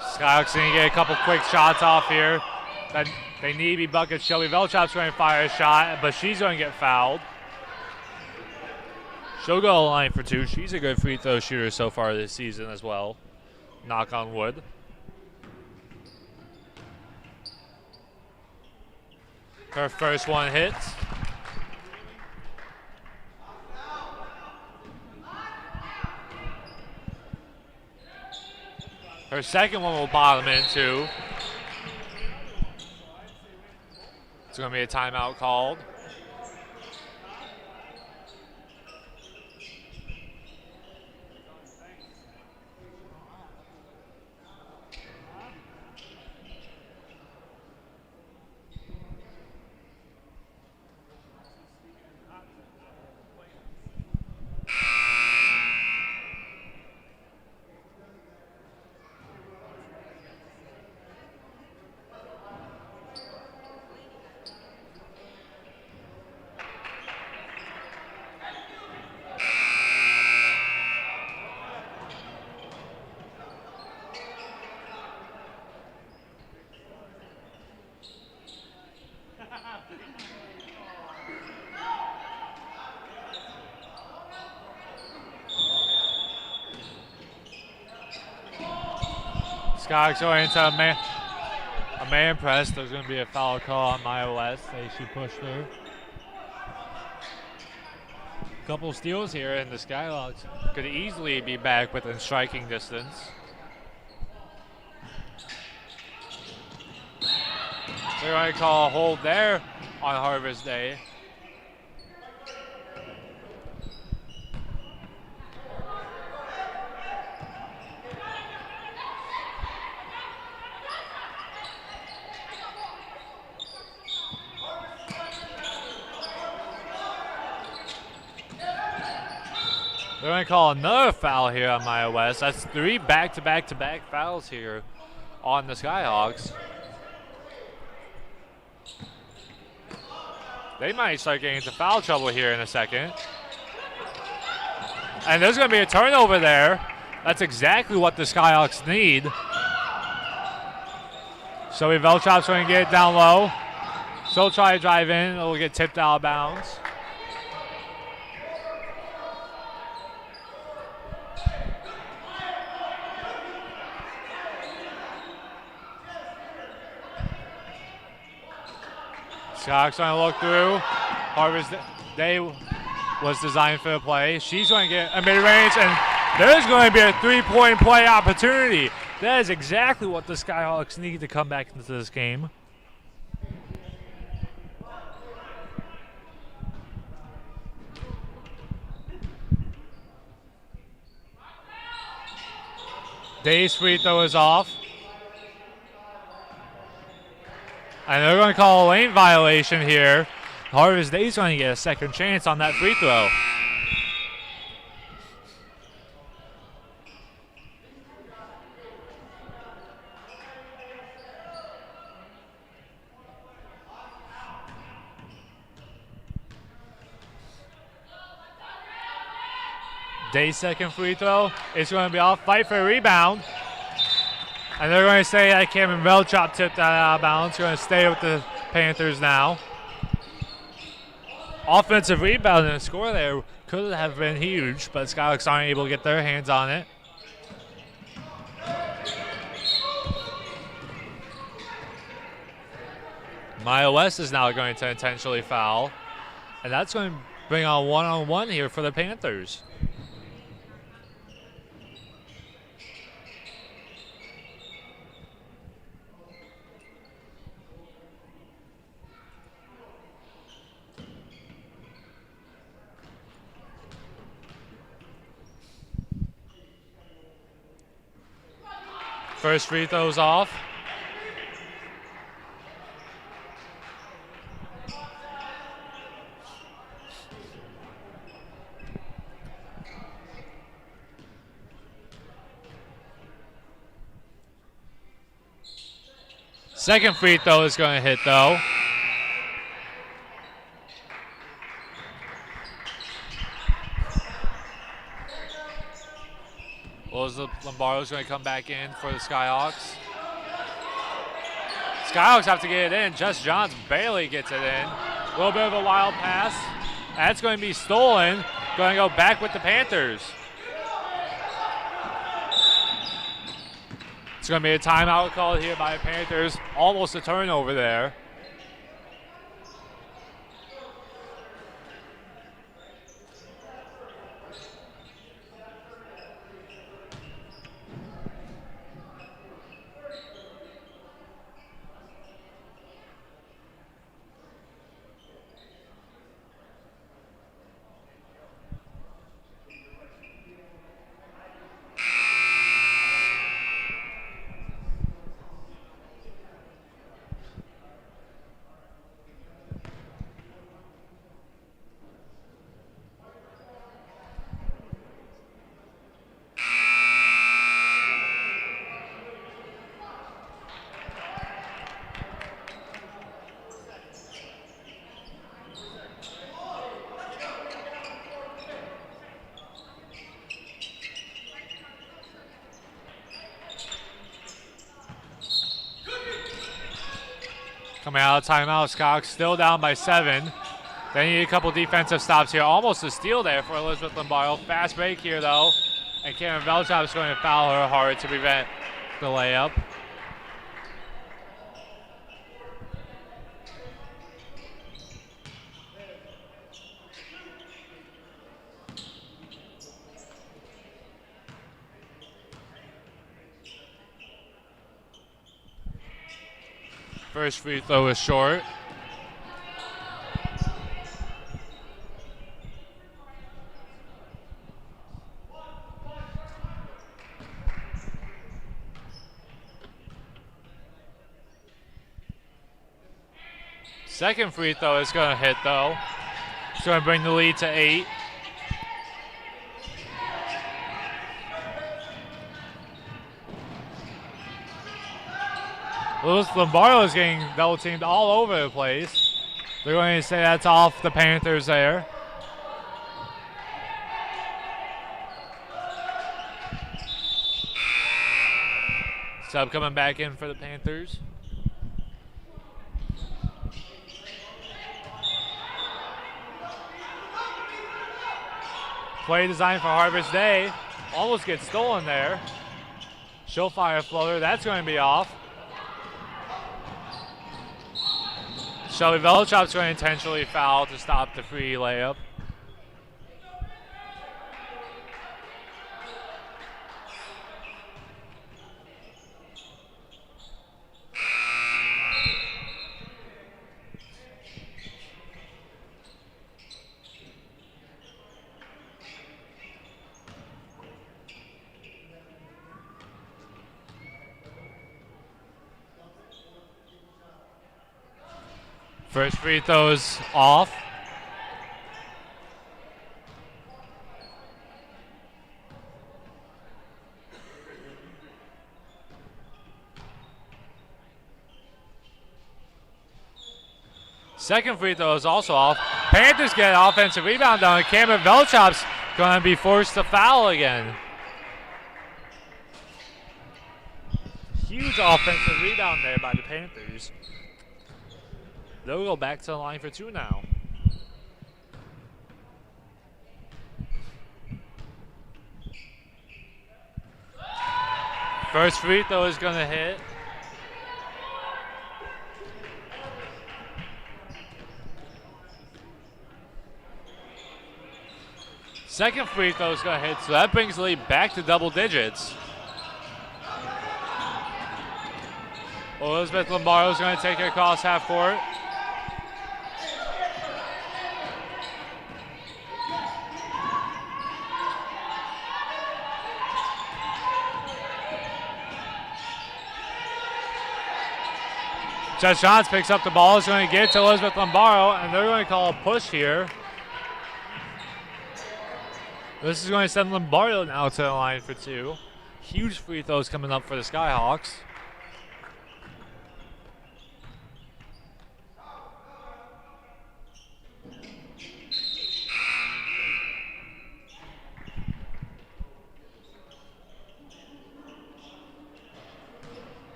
Skyhawks going to get a couple quick shots off here. They need to be buckets. Shelby Velchop's going to fire a shot, but she's going to get fouled. She'll go to the line for 2. She's a good free throw shooter so far this season as well. Knock on wood. Her first one hits. Her second one will bottom in too. It's going to be a timeout called. Skyhawks going into a man press. There's going to be a foul call on Maya West. She pushed her. Couple steals here, and the Skyhawks could easily be back within striking distance. They're going to call a hold there on Harvest Day. They're going to call another foul here on Maya West. That's 3 back-to-back-to-back fouls here on the Skyhawks. They might start getting into foul trouble here in a second. And there's going to be a turnover there. That's exactly what the Skyhawks need. So Velchop's going to get it down low. She'll try to drive in. It'll get tipped out of bounds. Skyhawks going to look through. Harvest Day was designed for the play. She's going to get a mid-range, and there's going to be a 3-point play opportunity. That is exactly what the Skyhawks need to come back into this game. Day's free throw is off. And they're going to call a lane violation here. Harvest Day's going to get a second chance on that free throw. Day's second free throw is going to be off. Fight for a rebound. And they're going to say that Cameron Velchop tipped that out of bounds. Going to stay with the Panthers now. Offensive rebound and a score there could have been huge, but Skyhawks aren't able to get their hands on it. Maya West is now going to intentionally foul. And that's going to bring on one-on-one here for the Panthers. First free throw's off. Second free throw is going to hit, though. Lombardo's going to come back in for the Skyhawks. Skyhawks have to get it in. Just Johns barely gets it in. A little bit of a wild pass. That's going to be stolen. Going to go back with the Panthers. It's going to be a timeout called here by the Panthers. Almost a turnover there. Coming out of timeout, Sauk still down by 7. They need a couple defensive stops here. Almost a steal there for Elizabeth Lombardo. Fast break here, though. And Cameron Velchop is going to foul her hard to prevent the layup. First free throw is short. Second free throw is going to hit, though. It's going to bring the lead to 8. Lombardo is getting double teamed all over the place. They're going to say that's off the Panthers there. Sub coming back in for the Panthers. Play designed for Harvest Day. Almost gets stolen there. She'll fire a floater. That's going to be off. Shelby Velchop's going to intentionally foul to stop the free layup. First free throw is off. Second free throw is also off. Panthers get an offensive rebound down. Cameron Velchop's going to be forced to foul again. Huge offensive rebound there by the Panthers. They'll go back to the line for 2 now. First free throw is going to hit. Second free throw is going to hit, so that brings the lead back to double digits. Elizabeth Lombardo is going to take it across half court. Jess Johns picks up the ball, is going to get it to Elizabeth Lombardo, and they're going to call a push here. This is going to send Lombardo now to the line for two. Huge free throws coming up for the Skyhawks.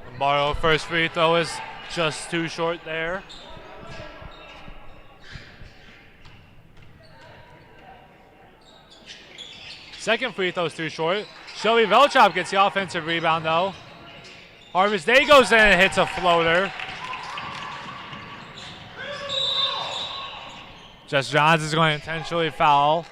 Lombardo first free throw is just too short there. Second free throw is too short. Shelby Velchop gets the offensive rebound though. Harvest Day goes in and hits a floater. Jess Johns is going to intentionally foul.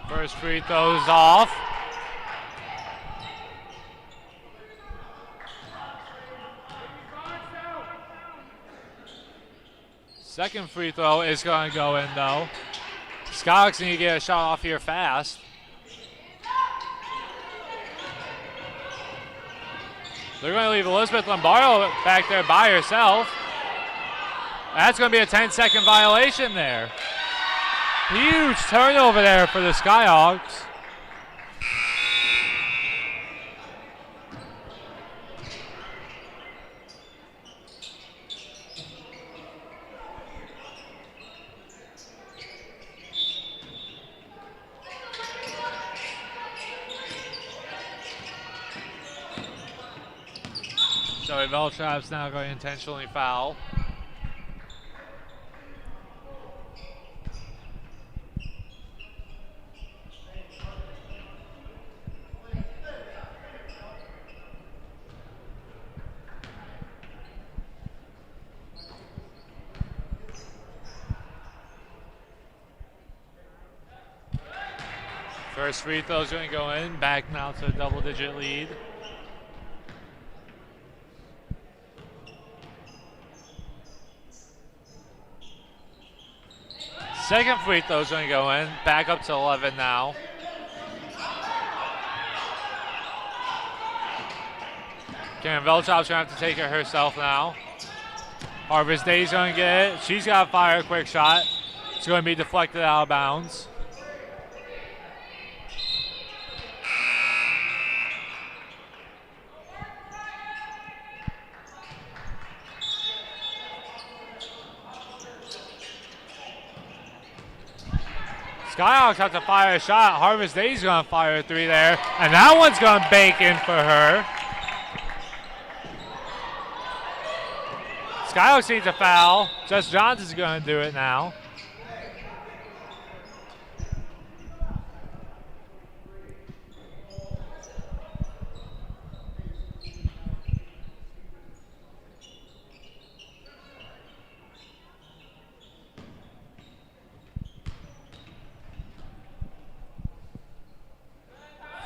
First free throws off. Second free throw is going to go in though. Skyhawks need to get a shot off here fast. They're going to leave Elizabeth Lombardo back there by herself. That's going to be a 10-second violation there. Huge turnover there for the Skyhawks. Joey Velchop's now going to intentionally foul. First free throw is going to go in. Back now to a double-digit lead. Second free throw is going to go in. Back up to 11 now. Karen Velchop's going to have to take it herself now. Harvest Day's going to get it. She's got to fire a quick shot. It's going to be deflected out of bounds. Skyhawks have to fire a shot. Harvest Day's going to fire a three there. And that one's going to bake in for her. Skyhawks needs a foul. Jess Johns is going to do it now.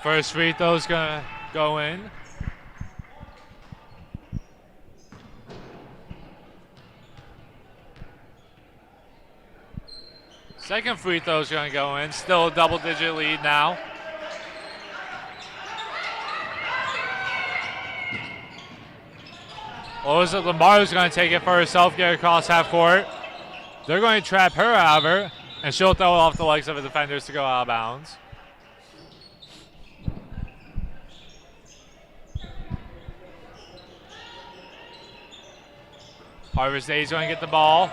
First free throw's gonna go in. Second free throw's gonna go in. Still a double-digit lead now. Elizabeth Lombardo's gonna take it for herself, get across half court. They're going to trap her out of her, and she'll throw it off the legs of the defenders to go out of bounds. Harvest Day's going to get the ball.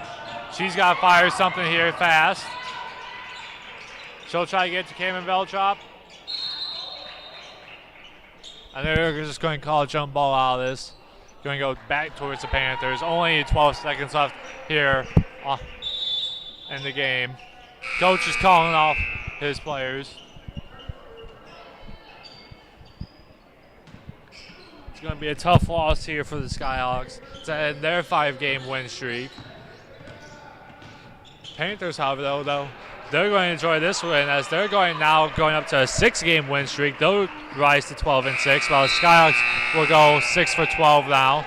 She's got to fire something here fast. She'll try to get to Cameron Veltrop. And they're just going to call a jump ball out of this. Going to go back towards the Panthers. Only 12 seconds left here in the game. Coach is calling off his players. It's going to be a tough loss here for the Skyhawks to end their 5-game win streak. Panthers, however, though, they're going to enjoy this win as they're going up to a 6-game win streak. They'll rise to 12-6, while the Skyhawks will go 6 for 12 now.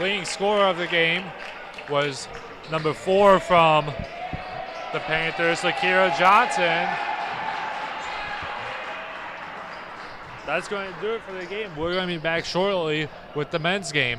Leading scorer of the game was number 4 from the Panthers, Lakira Johnson. That's going to do it for the game. We're going to be back shortly with the men's game.